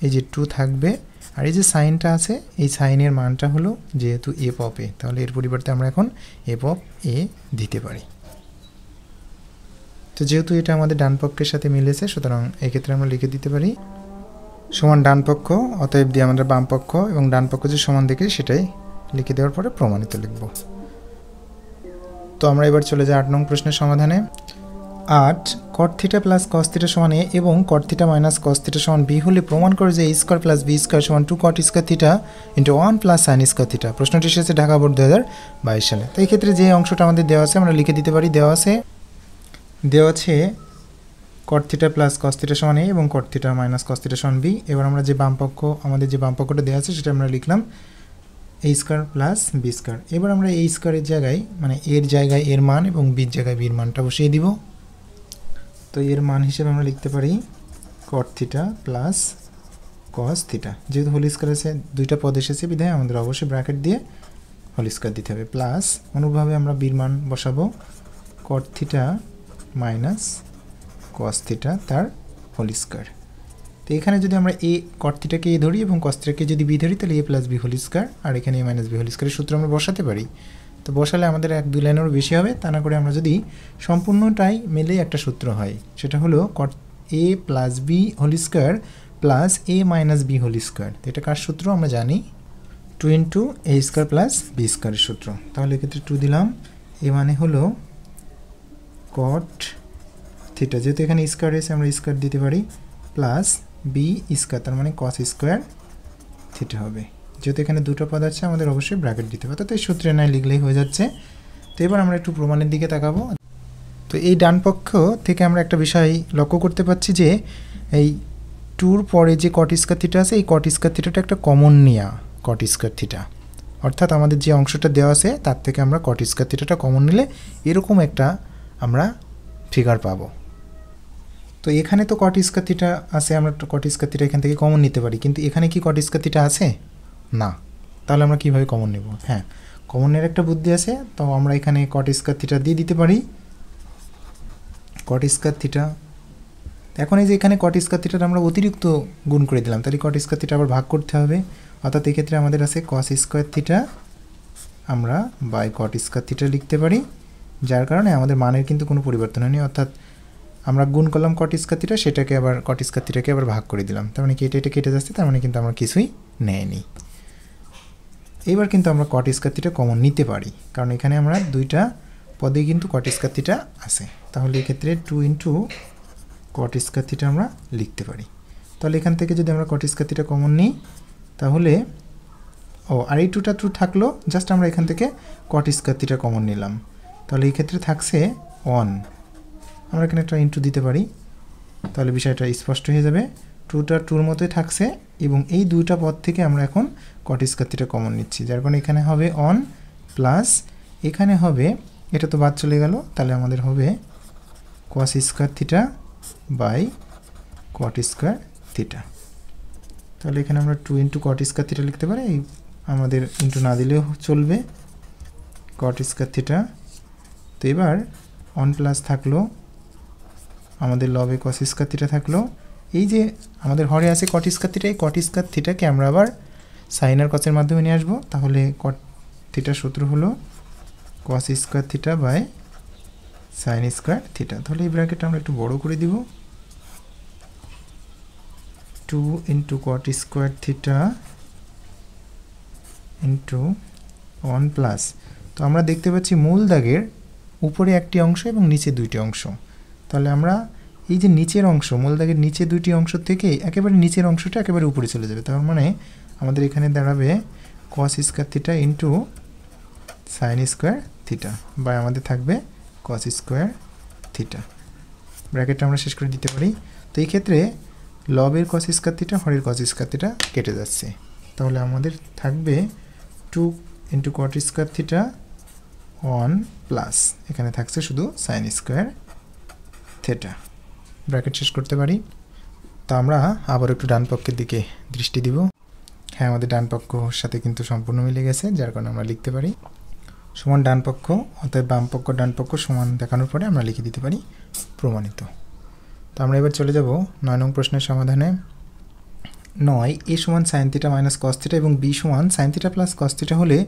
এই যে 2 থাকবে, আর এই যে সাইনটা আছে এই সাইনের মানটা হলো যেহেতু এফ অফ এ, তাহলে এর পরিবর্তে আমরা এখন এফ অফ এ দিতে পারি। তো যেহেতু এটা আমাদের ডান পক্ষের সাথে মিলেছে, সুতরাং এক্ষেত্রে আমরা লিখে দিতে পারি সমান ডান পক্ষ, অতএব দিয়ে আমাদের বাম পক্ষ এবং ডান পক্ষ যে সমান দেখে সেটাই লিখে দেওয়ার পরে প্রমাণিত লিখব। তো আমরা এবার চলে যাই 8 নং প্রশ্নের সমাধানে। 8 কট থিটা প্লাস কস থিটা সমান এ এবং কট থিটা মাইনাস কস থিটা সমান বি হলে প্রমাণ করে যে এ স্কোয়ার প্লাস বি স্কোয়ার সমান 2 cot square theta into 1 plus sign square theta. প্রশ্নটি এসেছে ঢাকা বোর্ড 2022 সালে। তো এই ক্ষেত্রে যে অংশটা আমাদের দেওয়া আছে আমরা লিখে দিতে পারি, দেওয়া আছে কট থিটা প্লাস কস থিটা সমান এ এবং কট থিটা মাইনাস কস থিটা সমান বি। এবার আমরা যে আমাদের যে বাম পক্ষটা দেওয়া আছে সেটা আমরা লিখলাম এ স্কোয়ার প্লাস বি স্কোয়ার। এবার আমরা এই স্কোয়ারের জায়গায় মানে এর জায়গায় এর মান এবং বির জায়গায় বির মানটা বসিয়ে দিব। তো এর মান হিসেবে আমরা লিখতে পারি কট থিটা প্লাস কস থিটা, যেহেতু হোল স্কোয়ার আছে দুইটা পদ এসেছে বিধায় আমাদের অবশ্যই ব্র্যাকেট দিয়ে হোল স্কোয়ার দিতে হবে, প্লাস অনুরূপভাবে আমরা বির মান বসাবো কট থিটা মাইনাস কস থিটা তার হোল স্কোয়ার। তো এখানে যদি আমরা এ কট থিটাকে এ ধরি এবং কস থিটাকে যদি বি ধরি তাহলে এ প্লাস বি হোল স্কোয়ার, আর এখানে এ মাইনাস বি হোল স্কোয়ারের সূত্র আমরা বসাতে পারি। তো বসালে আমাদের 1-2 লাইনেরও বেশি হবে, তা না করে আমরা যদি সম্পূর্ণটাই মিলে একটা সূত্র হয় সেটা হলো কট a plus b whole square plus a minus b whole square. এটা কার সূত্র আমরা জানি, 2 into a square plus b স্কোয়ারের সূত্র। তাহলে এক্ষেত্রে 2 দিলাম, এ মানে হলো কট থিটা, যেহেতু এখানে স্কোয়ার এসে আমরা স্কোয়ার দিতে পারি, প্লাস বি স্কোয়ার তার মানে কস স্কোয়ার থিটা হবে। যেহেতু এখানে দুটো পদ আছে আমাদের অবশ্যই ব্র্যাকেট দিতে হবে, অর্থাৎ এই সূত্রে নাই লিখলেই হয়ে যাচ্ছে। তো এবার আমরা একটু প্রমাণের দিকে তাকাবো। তো এই ডান পক্ষ থেকে আমরা একটা বিষয় লক্ষ্য করতে পারছি যে এই 2 পরে যে কট স্কয়ার থিটা আছে এই কট স্কয়ার থিটাটা একটা কমন নেয়া কট স্কয়ার থিটা, অর্থাৎ আমাদের যে অংশটা দেওয়া আছে তার থেকে আমরা কট স্কয়ার থিটাটা কমন নিলে এরকম একটা আমরা ফিগার পাবো। তো এখানে তো কট স্কয়ার থিটা আছে, আমরা কট স্কয়ার থিটা এখান থেকে কমন নিতে পারি, কিন্তু এখানে কি কট স্কয়ার থিটা আছে না, তাহলে আমরা কিভাবে কমন নেব? হ্যাঁ, কমনের একটা বুদ্ধি আছে। তো আমরা এখানে কট স্কয়ার থিটা দিয়ে দিতে পারি, কট স্কয়ার থিটা। এখন এই যে এখানে কট স্কয়ার থিটাটা আমরা অতিরিক্ত গুণ করে দিলাম, তাহলে কট স্কয়ার থিটা আবার ভাগ করতে হবে, অর্থাৎ এই ক্ষেত্রে আমাদের আছে কস স্কয়ার থিটা আমরা বাই কট স্কয়ার থিটা লিখতে পারি, যার কারণে আমাদের মানের কিন্তু কোনো পরিবর্তন হয়নি, অর্থাৎ আমরা গুণ করলাম কট স্কয়ার থিটা, সেটাকে আবার কট স্কয়ার থিটাকে আবার ভাগ করে দিলাম, তার মানে কি এটা কেটে যাচ্ছে, তার মানে কিন্তু আমরা কিছুই নেইনি। এইবার কিন্তু আমরা কট স্কয়ার থিটা কমন নিতে পারি, কারণ এখানে আমরা দুইটা পদে কিন্তু কট স্কয়ার থিটা আছে, তাহলে এই ক্ষেত্রে 2 ইন্টু কট স্কয়ার থিটা আমরা লিখতে পারি। তাহলে এখান থেকে যদি আমরা কট স্কয়ার থিটা কমন নিই তাহলে আর এই 2টা 2 থাকলো, জাস্ট আমরা এখান থেকে কট স্কয়ার থিটা কমন নিলাম, তাহলে এই ক্ষেত্রে থাকছে 1, আমরা এখানে একটা ইন্টু দিতে পারি, তাহলে বিষয়টা স্পষ্ট হয়ে যাবে। 2টা 2-র মতোই থাকছে এবং এই দুইটা পদ থেকে আমরা এখন কট স্কয়ার থিটা কমন নিচ্ছি, যার কারণে এখানে হবে 1 প্লাস এখানে হবে, এটা তো বাদ চলে গেল, তাহলে আমাদের হবে cos square theta by cot square theta. তাহলে এখানে আমরা 2 ইন্টু কট স্কয়ার থিটা লিখতে পারি, আমাদের ইন্টু না দিলেও চলবে, কট স্কয়ার থিটা। তো এবার 1 প্লাস থাকলো, আমাদের লবে কস স্কয়ার থিটা থাকলো, এই যে আমাদের হরে আছে কট স্কয়ার থিটা, এই কট স্কয়ার থিটাকে আমরা আবার সাইন আর কসের মাধ্যমে নিয়ে আসবো, তাহলে কট থিটার সূত্র হলো cos square theta by sine square theta. তাহলে এই ব্র্যাকেটটা আমরা একটু বড় করে দিব, 2 into cot square theta into 1 plus, তো আমরা দেখতে পাচ্ছি মূল দাগের উপরে একটি অংশ এবং নিচে দুইটি অংশ, তাহলে আমরা এই যে নিচের অংশ, মূল দাগের নিচে দুইটি অংশ থেকে একেবারে নিচের অংশটা একেবারে উপরে চলে যাবে, তার মানে আমাদের এখানে দাঁড়াবে কস square theta into sign square theta বা আমাদের থাকবে কস স্কয়ার থিটা। ব্র্যাকেটটা আমরা শেষ করে দিতে পারি। তো এই ক্ষেত্রে লবের কস স্কয়ার থিটা হরের কস স্কয়ার থিটা কেটে যাচ্ছে, তাহলে আমাদের থাকবে 2 into cot square theta 1 plus এখানে থাকছে শুধু সাইন স্কয়ার থিটা। ব্র্যাকেট শেষ করতে পারি। তো আমরা আবার একটু ডান পক্ষের দিকে দৃষ্টি দিব। হ্যাঁ, আমাদের ডান পক্ষর সাথে কিন্তু সম্পূর্ণ মিলে গেছে, যার কারণে আমরা লিখতে পারি সমান ডান পক্ষ, অর্থাৎ বাম পক্ষ ডান পক্ষ সমান দেখানোর পরে আমরা লিখে দিতে পারি প্রমাণিত। তো আমরা এবার চলে যাব 9 নং প্রশ্নের সমাধানে। 9 a সমান sine theta minus cos theta এবং b সমান sine theta plus cos theta হলে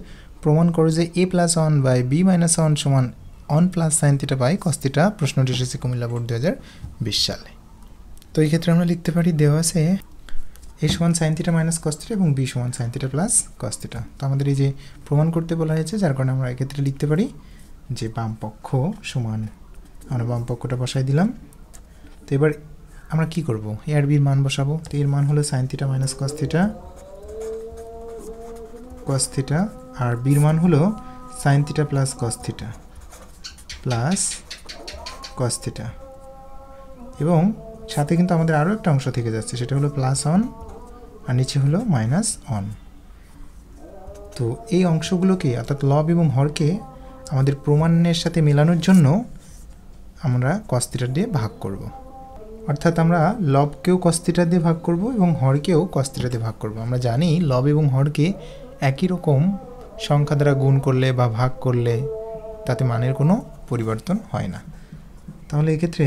প্রমাণ করো যে a plus 1 by b minus 1 সমান 1 plus sine theta by cos theta. প্রশ্নটি এসেছে কুমিল্লা বোর্ড 2020 সালে। তো এই ক্ষেত্রে আমরা লিখতে পারি দেওয়া আছে a সমান sine theta minus cos theta এবং b সমান sine theta plus cos theta. তো আমাদের এই যে প্রমাণ করতে বলা হয়েছে, যার কারণে আমরা এক্ষেত্রে লিখতে পারি যে বাম পক্ষ সমান, আমরা বাম পক্ষটা বসাই দিলাম। তো এবার আমরা কি করব, a আর b এর মান বসাবো। তো এর মান হলো sine theta minus cos theta, আর b এর মান হলো sine theta plus cos theta, এবং সাথে কিন্তু আমাদের আরও একটা অংশ থেকে যাচ্ছে, সেটা হলো প্লাস 1 আর নিচে হলো মাইনাস 1। তো এই অংশগুলোকে অর্থাৎ লব এবং হরকে আমাদের প্রমাণের সাথে মেলানোর জন্য আমরা কস থিটা দিয়ে ভাগ করব, অর্থাৎ আমরা লবকেও কস থিটা দিয়ে ভাগ করব এবং হরকেও কস থিটা দিয়ে ভাগ করব। আমরা জানি লব এবং হরকে একই রকম সংখ্যা দ্বারা গুণ করলে বা ভাগ করলে তাতে মানের কোনো পরিবর্তন হয় না। তাহলে এক্ষেত্রে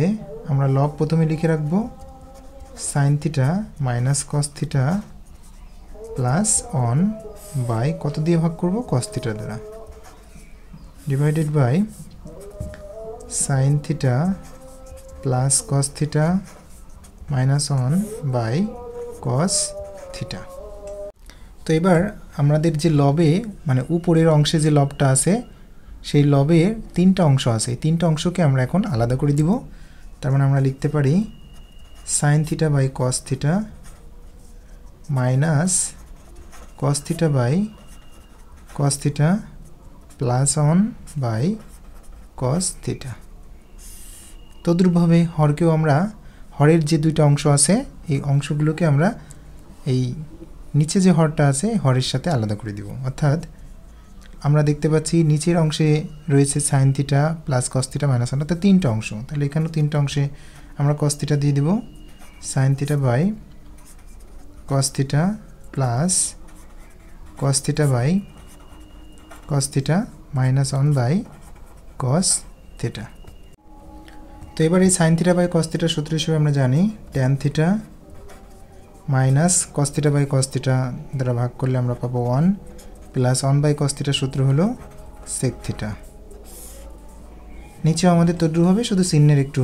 আমরা লব প্রথমে লিখে রাখব sine theta minus cos theta plus 1 by কত দিয়ে ভাগ করব, কস থিটা দ্বারা, divided by sine theta plus cos theta minus 1 by cos theta. তো এবার আমাদের যে লবে মানে উপরের অংশে যে লবটা আছে সেই লবের 3টা অংশ আছে, 3টা অংশকে আমরা এখন আলাদা করে দিব। তার মানে আমরা লিখতে পারি sine theta by cos theta minus cos theta by cos theta plus one by cos theta. তদ্রূপভাবে হরকেও আমরা হরের যে দুইটা অংশ আছে এই অংশগুলোকে আমরা এই নিচে যে হরটা আছে হরের সাথে আলাদা করে দিব। অর্থাৎ আমরা দেখতে পাচ্ছি নিচের অংশে রয়েছে sign theta plus cos theta minus one, অর্থাৎ তিনটা অংশ। তাহলে এখানেও তিনটা অংশে আমরা কস থিটা দিয়ে দিব, sine theta by cos theta plus cos theta by cos theta minus one by cos theta. তো এবার এই সাইন থিটা বাই কস থিটার সূত্র হিসেবে আমরা জানি tan theta minus cos theta by cos theta দ্বারা ভাগ করলে আমরা পাবো 1 প্লাস 1 বাই কস থিটার সূত্র হলো সেক থিটা। নিচেও আমাদের তদ্রূপ হবে, শুধু চিহ্নের একটু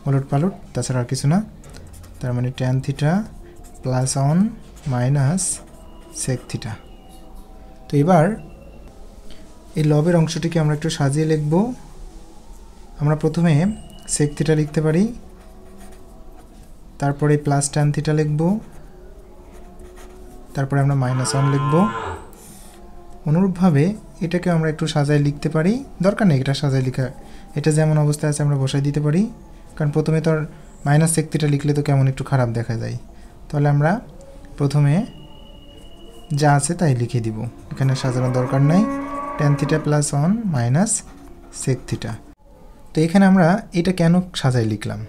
ওলট পালট, তাছাড়া আর কিছু না। তার মানে tan theta plus 1 minus sec theta. তো এবার এই লবের অংশটিকে আমরা একটু সাজিয়ে লিখব। আমরা প্রথমে সেক থিটা লিখতে পারি, তারপরে প্লাস ট্যান থিটা লিখব, তারপরে আমরা মাইনাস 1 লিখব। অনুরূপভাবে এটাকে আমরা একটু সাজায় লিখতে পারি, দরকার নেই এটা সাজায় লেখা, এটা যেমন অবস্থায় আছে আমরা বসাই দিতে পারি, কারণ প্রথমে তো আর মাইনাস সেক থিটা লিখলে তো কেমন একটু খারাপ দেখা যায়। তাহলে আমরা প্রথমে যা আছে তাই লিখে দিব, এখানে সাজানোর দরকার নাই। Tan theta plus 1 minus sec theta. তো এখানে আমরা এটা কেন সাজায় লিখলাম,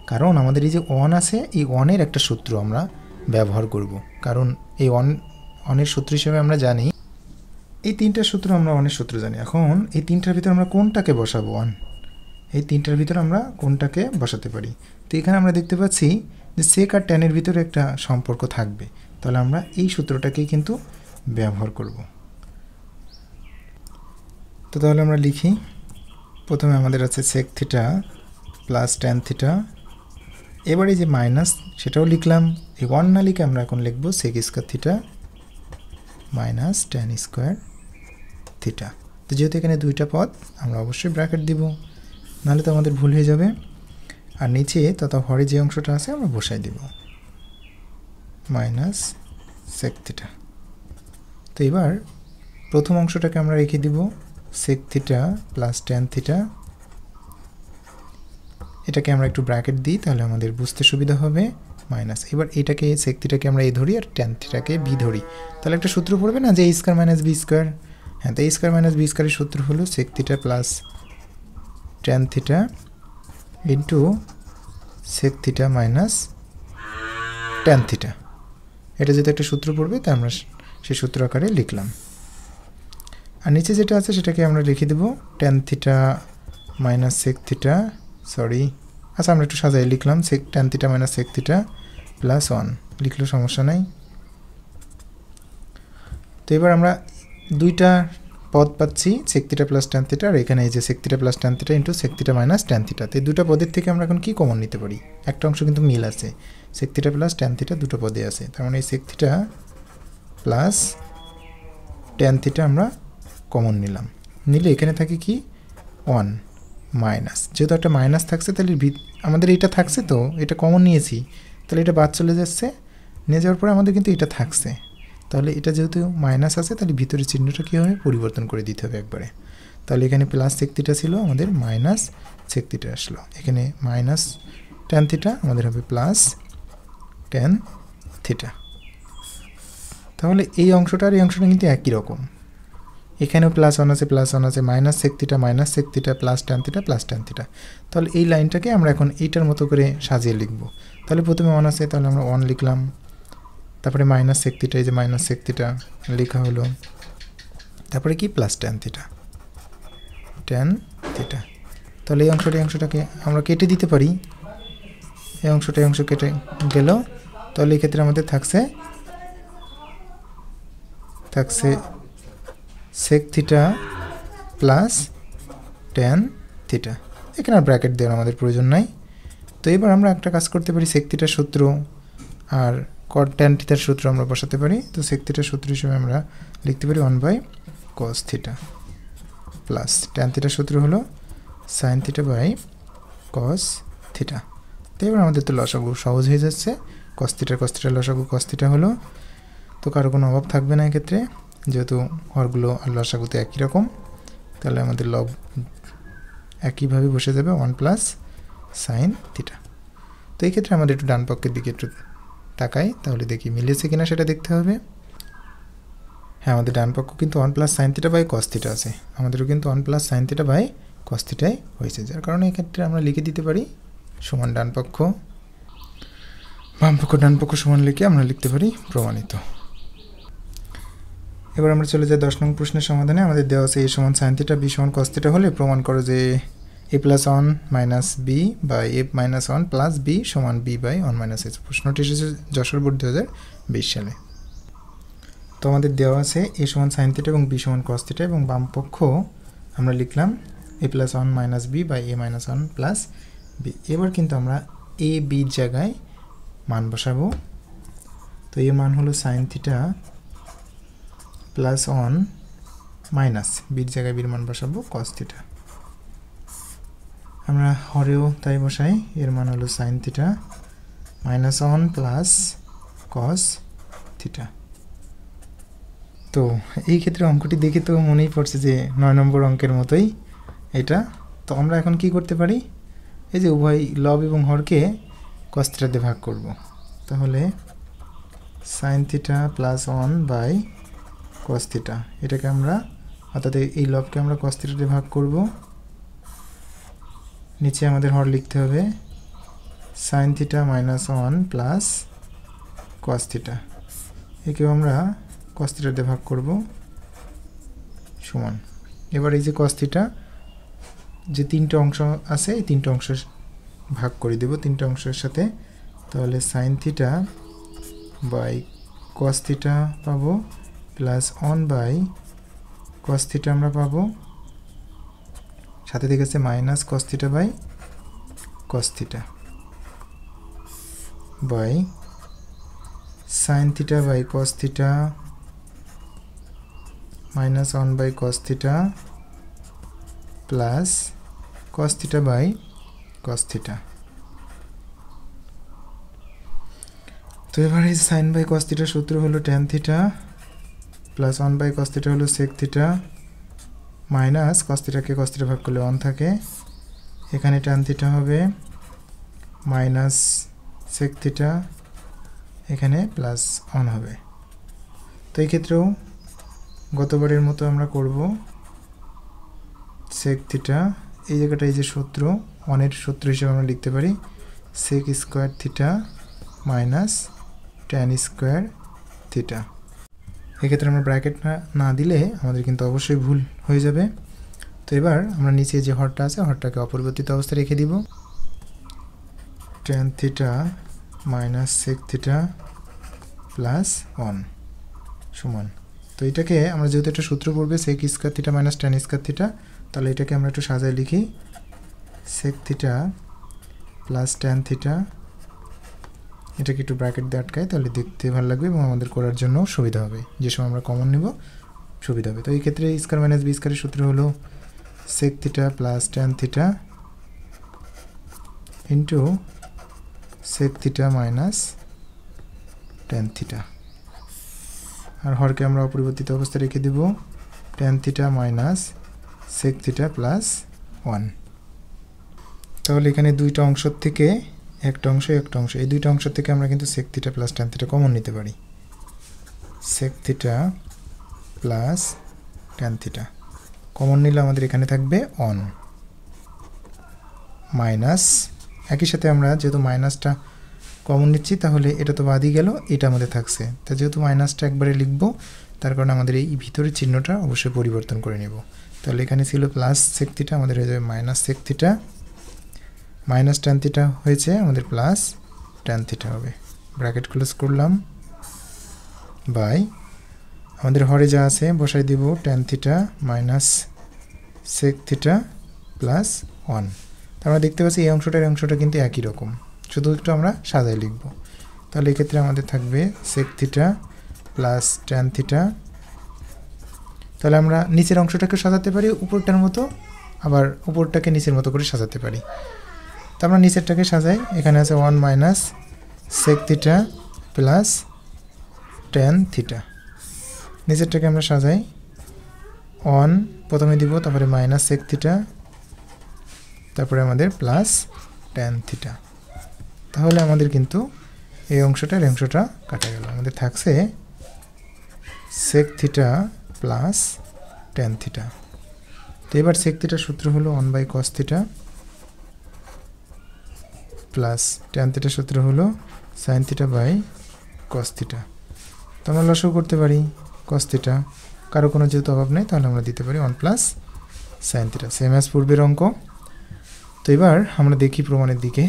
কারণ আমাদের এই যে 1 আছে এই 1-এর একটা সূত্র আমরা ব্যবহার করব। কারণ এই 1-এর সূত্র হিসেবে আমরা জানি, এই তিনটার সূত্র আমরা 1-এর সূত্র জানি। এখন এই তিনটার ভিতরে আমরা কোনটাকে বসাবো 1, এই তিনটার ভিতরে আমরা কোনটাকে বসাতে পারি। তো এখানে আমরা দেখতে পাচ্ছি যে সেক আর ট্যানের ভিতরে একটা সম্পর্ক থাকবে, তাহলে আমরা এই সূত্রটাকেই কিন্তু ব্যবহার করব। তো তাহলে আমরা লিখি, প্রথমে আমাদের আছে sec theta plus tan theta, এবারে যে মাইনাস সেটাও লিখলাম, এই 1 না লিখে আমরা এখন লিখব sec square theta minus tan square theta. তো যেহেতু এখানে দুইটা পদ আমরা অবশ্যই ব্র্যাকেট দিব, নাহলে তো আমাদের ভুল হয়ে যাবে। আর নিচে তথা হরে যে অংশটা আছে আমরা বসাই দিব মাইনাস সেক থিটা। তো এবার প্রথম অংশটাকে আমরা রেখে দিব sec theta plus tan theta, এটাকে আমরা একটু ব্র্যাকেট দিই তাহলে আমাদের বুঝতে সুবিধা হবে, মাইনাস। এবার এটাকে সেক থিটাকে আমরা এ ধরি আর ট্যান থিটাকে বি ধরি, তাহলে একটা সূত্র পড়বে না যে A square minus B square. হ্যাঁ, তো এ স্কয়ার মাইনাস বি স্কয়ারের সূত্র হলো sec theta plus tan theta into sec theta minus tan theta. এটা যেহেতু একটা সূত্র পড়বে তাই আমরা সেই সূত্র আকারে লিখলাম। আর নিচে যেটা আছে সেটাকে আমরা লিখে দেব tan theta minus sec theta, sorry আচ্ছা আমরা একটু সাজাই লিখলাম sec tan theta minus sec theta plus 1 লিখলেও সমস্যা নাই। তো এবার আমরা দুইটা পদ পাচ্ছি sec theta plus tan theta, আর এখানে এই যে sec theta plus tan theta into sec theta minus tan theta. তো এই দুটো পদের থেকে আমরা এখন কি কমন নিতে পারি, একটা অংশ কিন্তু মিল আছে, sec theta plus tan theta দুটো পদে আছে, তার মানে এই sec theta plus tan theta আমরা কমন নিলাম, নিলে এখানে থাকে কি 1 মাইনাস, যেহেতু একটা মাইনাস থাকছে তাহলে আমাদের এটা থাকছে, তো এটা কমন নিয়েছি তাহলে এটা বাদ চলে যাচ্ছে, নিয়ে যাওয়ার পরে আমাদের কিন্তু এটা থাকছে, তাহলে এটা যেহেতু মাইনাস আছে তাহলে ভিতরে চিহ্নটা কী হবে পরিবর্তন করে দিতে হবে একবারে। তাহলে এখানে প্লাস সেক থিটা ছিল আমাদের মাইনাস সেক থিটা আসলো, এখানে মাইনাস ট্যান থিটা আমাদের হবে প্লাস ট্যান থিটা। তাহলে এই অংশটা আর এই অংশটা কিন্তু একই রকম, এখানেও প্লাস 1 আছে প্লাস 1 আছে, minus sec theta minus sec theta plus tan theta plus tan theta. তাহলে এই লাইনটাকে আমরা এখন এইটার মতো করে সাজিয়ে লিখব। তাহলে প্রথমে 1 আছে তাহলে আমরা 1 লিখলাম, তারপরে মাইনাস সেক থিটা, এই যে মাইনাস সেক থিটা লেখা হলো, তারপরে কি plus tan theta tan theta. তাহলে এই অংশটাকে আমরা কেটে দিতে পারি, এই অংশ কেটে গেল, তাহলে এই ক্ষেত্রে আমাদের থাকছে sec theta plus tan theta, এখানে আর ব্র্যাকেট দেওয়ার আমাদের প্রয়োজন নাই। তো এবার আমরা একটা কাজ করতে পারি, সেক থিটার সূত্র আর কট ট্যান থিটার সূত্র আমরা বসাতে পারি। তো সেক থিটার সূত্র হিসেবে আমরা লিখতে পারি 1 by cos theta plus tan থিটার সূত্র হলো sine theta by cos theta. তো এবার আমাদের তো লসাগু সহজ হয়ে যাচ্ছে, কস থিটার লসাগু কস থিটা হলো, তো কারো কোনো অভাব থাকবে না এক্ষেত্রে। যেহেতু হরগুলো আর লসাগুতে একই রকম, তাহলে আমাদের লব একইভাবে বসে যাবে 1 প্লাস সাইন থিটা। তো এই ক্ষেত্রে আমাদের একটু ডান পক্ষের দিকে একটু তাকাই, তাহলে দেখি মিলেছে কিনা সেটা দেখতে হবে। হ্যাঁ, আমাদের ডান পক্ষ কিন্তু 1 plus sine theta by cos theta আছে, আমাদেরও কিন্তু 1 plus sine theta by cos থিটাই হয়েছে, যার কারণে এই ক্ষেত্রে আমরা লিখে দিতে পারি সমান ডান পক্ষ বাম পক্ষ ডান পক্ষ সমান লিখে আমরা লিখতে পারি প্রমাণিত। এবার আমরা চলে যাই 10 নং প্রশ্নের সমাধানে। আমাদের দেওয়া আছে a সমান সাইন থিটা b সমান কস থিটা হলে প্রমাণ করো যে a plus 1 minus B by a minus 1 plus B সমান b বাই 1 মাইনাস a। প্রশ্নটি এসেছে যশোর বোর্ড 2020 সালে। তো আমাদের দেওয়া আছে a সমান সাইন থিটা এবং b সমান কস থিটা, এবং বাম পক্ষ আমরা লিখলাম a plus 1 minus B by a minus 1 plus B. এবার কিন্তু আমরা a বির জায়গায় মান বসাবো। তো এর মান হলো সাইন থিটা প্লাস 1 মাইনাস বির জায়গায় বির মান বসাবো কস থিটা। আমরা হরেও তাই বসাই, এর মান হলো sine theta minus 1 plus cos theta. তো এই ক্ষেত্রে অঙ্কটি দেখে তো মনেই পড়ছে যে 9 নম্বর অঙ্কের মতোই এটা। তো আমরা এখন কি করতে পারি, এই যে উভয় লব এবং হরকে কস থিটা দিয়ে ভাগ করব, তাহলে sine theta plus 1 by cos theta, এটাকে আমরা অর্থাৎ এই লবকে আমরা কস থিটা দিয়ে ভাগ করব। নিচে আমাদের হর লিখতে হবে sine theta minus 1 plus cos theta, একেও আমরা কস থিটা দিয়ে ভাগ করব সমান। এবার এই যে কস থিটা যে তিনটে অংশ আছে এই তিনটে অংশ ভাগ করে দেব তিনটে অংশের সাথে, তাহলে sine theta by cos theta পাবো প্লাস 1 বাই কস থিটা আমরা পাবো, সাথে থেকে আছে minus cos theta by cos theta by sine theta by cos theta minus 1 by cos theta plus cos theta by cos theta. তো এবার এই sine by cos থিটার সূত্র হলো tan theta plus 1 by cos theta হলো sec theta minus cos থিটাকে cos theta ভাগ করলে 1 থাকে, এখানে ট্যান থিটা হবে মাইনাস সেক থিটা, এখানে প্লাস 1 হবে। তো এই ক্ষেত্রেও গতবারের মতো আমরা করব সেক থিটা, এই জায়গাটা এই যে সূত্র 1-এর সূত্র হিসেবে আমরা লিখতে পারি sec square theta minus tan square theta. এক্ষেত্রে আমরা ব্র্যাকেট না দিলে আমাদের কিন্তু অবশ্যই ভুল হয়ে যাবে। তো এবার আমরা নিচে যে হরটা আছে হরটাকে অপরিবর্তিত অবস্থায় রেখে দিব, tan theta minus sec theta plus 1 সমান। তো এটাকে আমরা যেহেতু একটা সূত্র পড়বে sec square theta minus tan square theta, তাহলে এটাকে আমরা একটু সাজায় লিখি sec theta plus tan theta, এটাকে একটু ব্র্যাকেট দিয়ে আটকায়, তাহলে দেখতে ভালো লাগবে এবং আমাদের করার জন্য সুবিধা হবে, যে সময় আমরা কমন নেব সুবিধা হবে। তো এই ক্ষেত্রে স্কোয়ার মাইনাস বি স্কোয়ারের সূত্র হলো sec theta plus tan theta into sec theta minus tan theta, আর হরকে আমরা অপরিবর্তিত অবস্থায় রেখে দেব tan theta minus sec theta plus 1। তাহলে এখানে দুইটা অংশ থেকে একটা অংশ এই দুইটা অংশ থেকে আমরা কিন্তু sec theta plus tan theta common নিতে পারি, sec theta plus tan theta common নিলে আমাদের এখানে থাকবে 1 মাইনাস, একই সাথে আমরা যেহেতু মাইনাসটা কমন নিচ্ছি তাহলে এটা তো বাদই গেল, এটা আমাদের থাকছে, তা যেহেতু মাইনাসটা একবারে লিখবো তার কারণে আমাদের এই ভিতরের চিহ্নটা অবশ্যই পরিবর্তন করে নেব। তাহলে এখানে ছিল প্লাস সেক থিটা, আমাদের হয়ে যাবে minus sec theta, minus tan theta হয়েছে আমাদের প্লাস ট্যান থিটা হবে, ব্র্যাকেট ক্লোজ করলাম বাই আমাদের হরে যা আছে বসাই দিব tan theta minus sec theta plus 1। তো আমরা দেখতে পাচ্ছি এই অংশটা কিন্তু একই রকম, শুধু একটু আমরা সাজায় লিখব। তাহলে এক্ষেত্রে আমাদের থাকবে sec theta plus tan theta, তাহলে আমরা নিচের অংশটাকে সাজাতে পারি উপরটার মতো, আবার উপরটাকে নিচের মতো করে সাজাতে পারি। তো আমরা নিচেরটাকে সাজাই, এখানে আছে 1 minus sec theta plus tan theta, নিচেরটাকে আমরা সাজাই, অন প্রথমে দিব, তারপরে মাইনাস সেক থিটা, তারপরে আমাদের প্লাস ট্যান থিটা। তাহলে আমাদের কিন্তু এই অংশটা কাটা গেল, আমাদের থাকছে sec theta plus tan theta. তো এবার সেক থিটার সূত্র হলো 1/cos থিটা প্লাস ট্যান থিটার সূত্র হলো sine theta by cos theta. তো আমরা লসাগু করতে পারি কস থিটা, কারো কোনো যেহেতু অভাব নেই তাহলে আমরা দিতে পারি 1 plus sine theta, same as পূর্বের অঙ্ক। তো এবার আমরা দেখি প্রমাণের দিকে।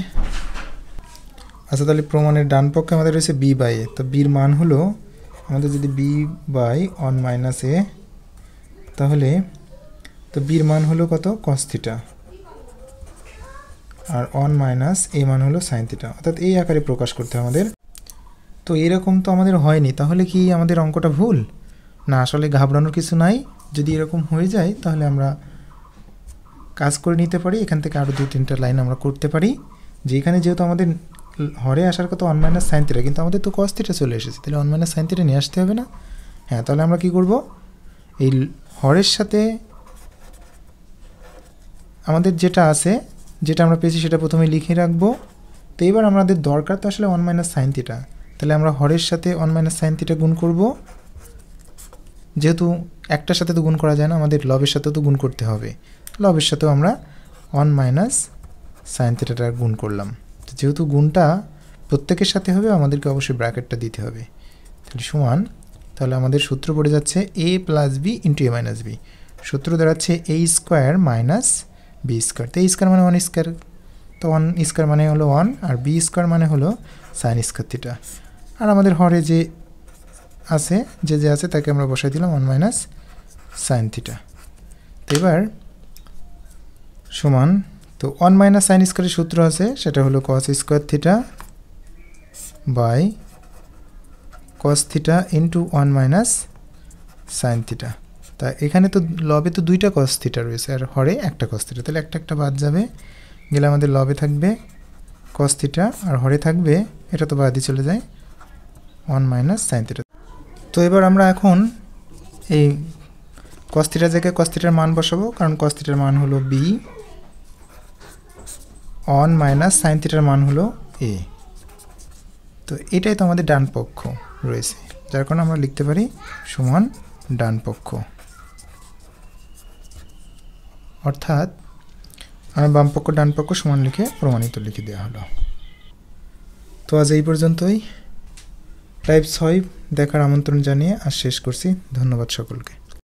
আচ্ছা, তাহলে প্রমাণের ডান পক্ষে আমাদের রয়েছে বি বাই এ। তো বির মান হলো আমাদের যদি বি বাই 1 মাইনাস এ, তাহলে তো বির মান হলো কত, কস থিটা, আর 1 মাইনাস এ মান হলো সাইন থিটা, অর্থাৎ এই আকারে প্রকাশ করতে হবে আমাদের। তো এরকম তো আমাদের হয়নি, তাহলে কি আমাদের অঙ্কটা ভুল? না, আসলে ঘাবড়ানোর কিছু নাই। যদি এরকম হয়ে যায় তাহলে আমরা কাজ করে নিতে পারি, এখান থেকে আরও 2-3টা লাইন আমরা করতে পারি। যে এখানে যেহেতু আমাদের হরে আসার কথা 1 মাইনাস সাইন থিটা, কিন্তু আমাদের তো কস থিটা চলে এসেছে, তাহলে 1 মাইনাস সাইন থিটা নিয়ে আসতে হবে না? হ্যাঁ, তাহলে আমরা কি করব, এই হরের সাথে আমাদের যেটা আছে, যেটা আমরা পেয়েছি সেটা প্রথমে লিখে রাখবো। তো এবার আমাদের দরকার তো আসলে 1 মাইনাস সাইন থিটা, তাহলে আমরা হরের সাথে 1 মাইনাস সাইন থিটা গুণ করব। যেহেতু একটার সাথে তো গুণ করা যায় না, আমাদের লবের সাথেও তো গুণ করতে হবে, লবের সাথেও আমরা 1 মাইনাস সাইন থিটাটা গুণ করলাম। যেহেতু গুণটা প্রত্যেকের সাথে হবে, আমাদেরকে অবশ্যই ব্র্যাকেটটা দিতে হবে। তাহলে সমান, তাহলে আমাদের সূত্র পড়ে যাচ্ছে এ প্লাস বি ইন্টু এ মাইনাস বি। সূত্র দাঁড়াচ্ছে এ স্কোয়ার মাইনাস বি স্কোয়ার। তো এ স্কোয়ার মানে 1 স্কোয়ার, তো 1 স্কোয়ার মানে হলো 1, আর বি স্কোয়ার মানে হলো সাইন স্কোয়ার থিটা। আর আমাদের হরে যে আছে, যে আছে তাকে আমরা বসাই দিলাম 1 মাইনাস সাইন থিটা। তো এবার সমান, তো 1 মাইনাস সাইন স্কোয়ারের সূত্র আছে, সেটা হলো cos square theta by cos theta into 1 minus sine theta. তা এখানে তো লবে তো 2টা কস থিটা রয়েছে, আর হরে একটা কস থিটা, তাহলে একটা বাদ যাবে, গেলে আমাদের লবে থাকবে কস থিটা, আর হরে থাকবে, এটা তো বাদই চলে যায়, 1 মাইনাস সাইন থিটা। তো এবার আমরা এখন এই কস থিটার জায়গায় কস থিটার মান বসাবো, কারণ কস থিটার মান হলো বি, 1 মাইনাস সাইন থিটার মান হলো এ। তো এটাই তো আমাদের ডান পক্ষ রয়েছে, যার কারণে আমরা লিখতে পারি সমান ডান পক্ষ, অর্থাৎ আমার বাম পক্ষ ডান পক্ষ সমান লিখে প্রমাণিত লিখে দেওয়া হলো। তো আজ এই পর্যন্তই। টাইপ 6 দেখার আমন্ত্রণ জানিয়ে আজ শেষ করছি। ধন্যবাদ সকলকে।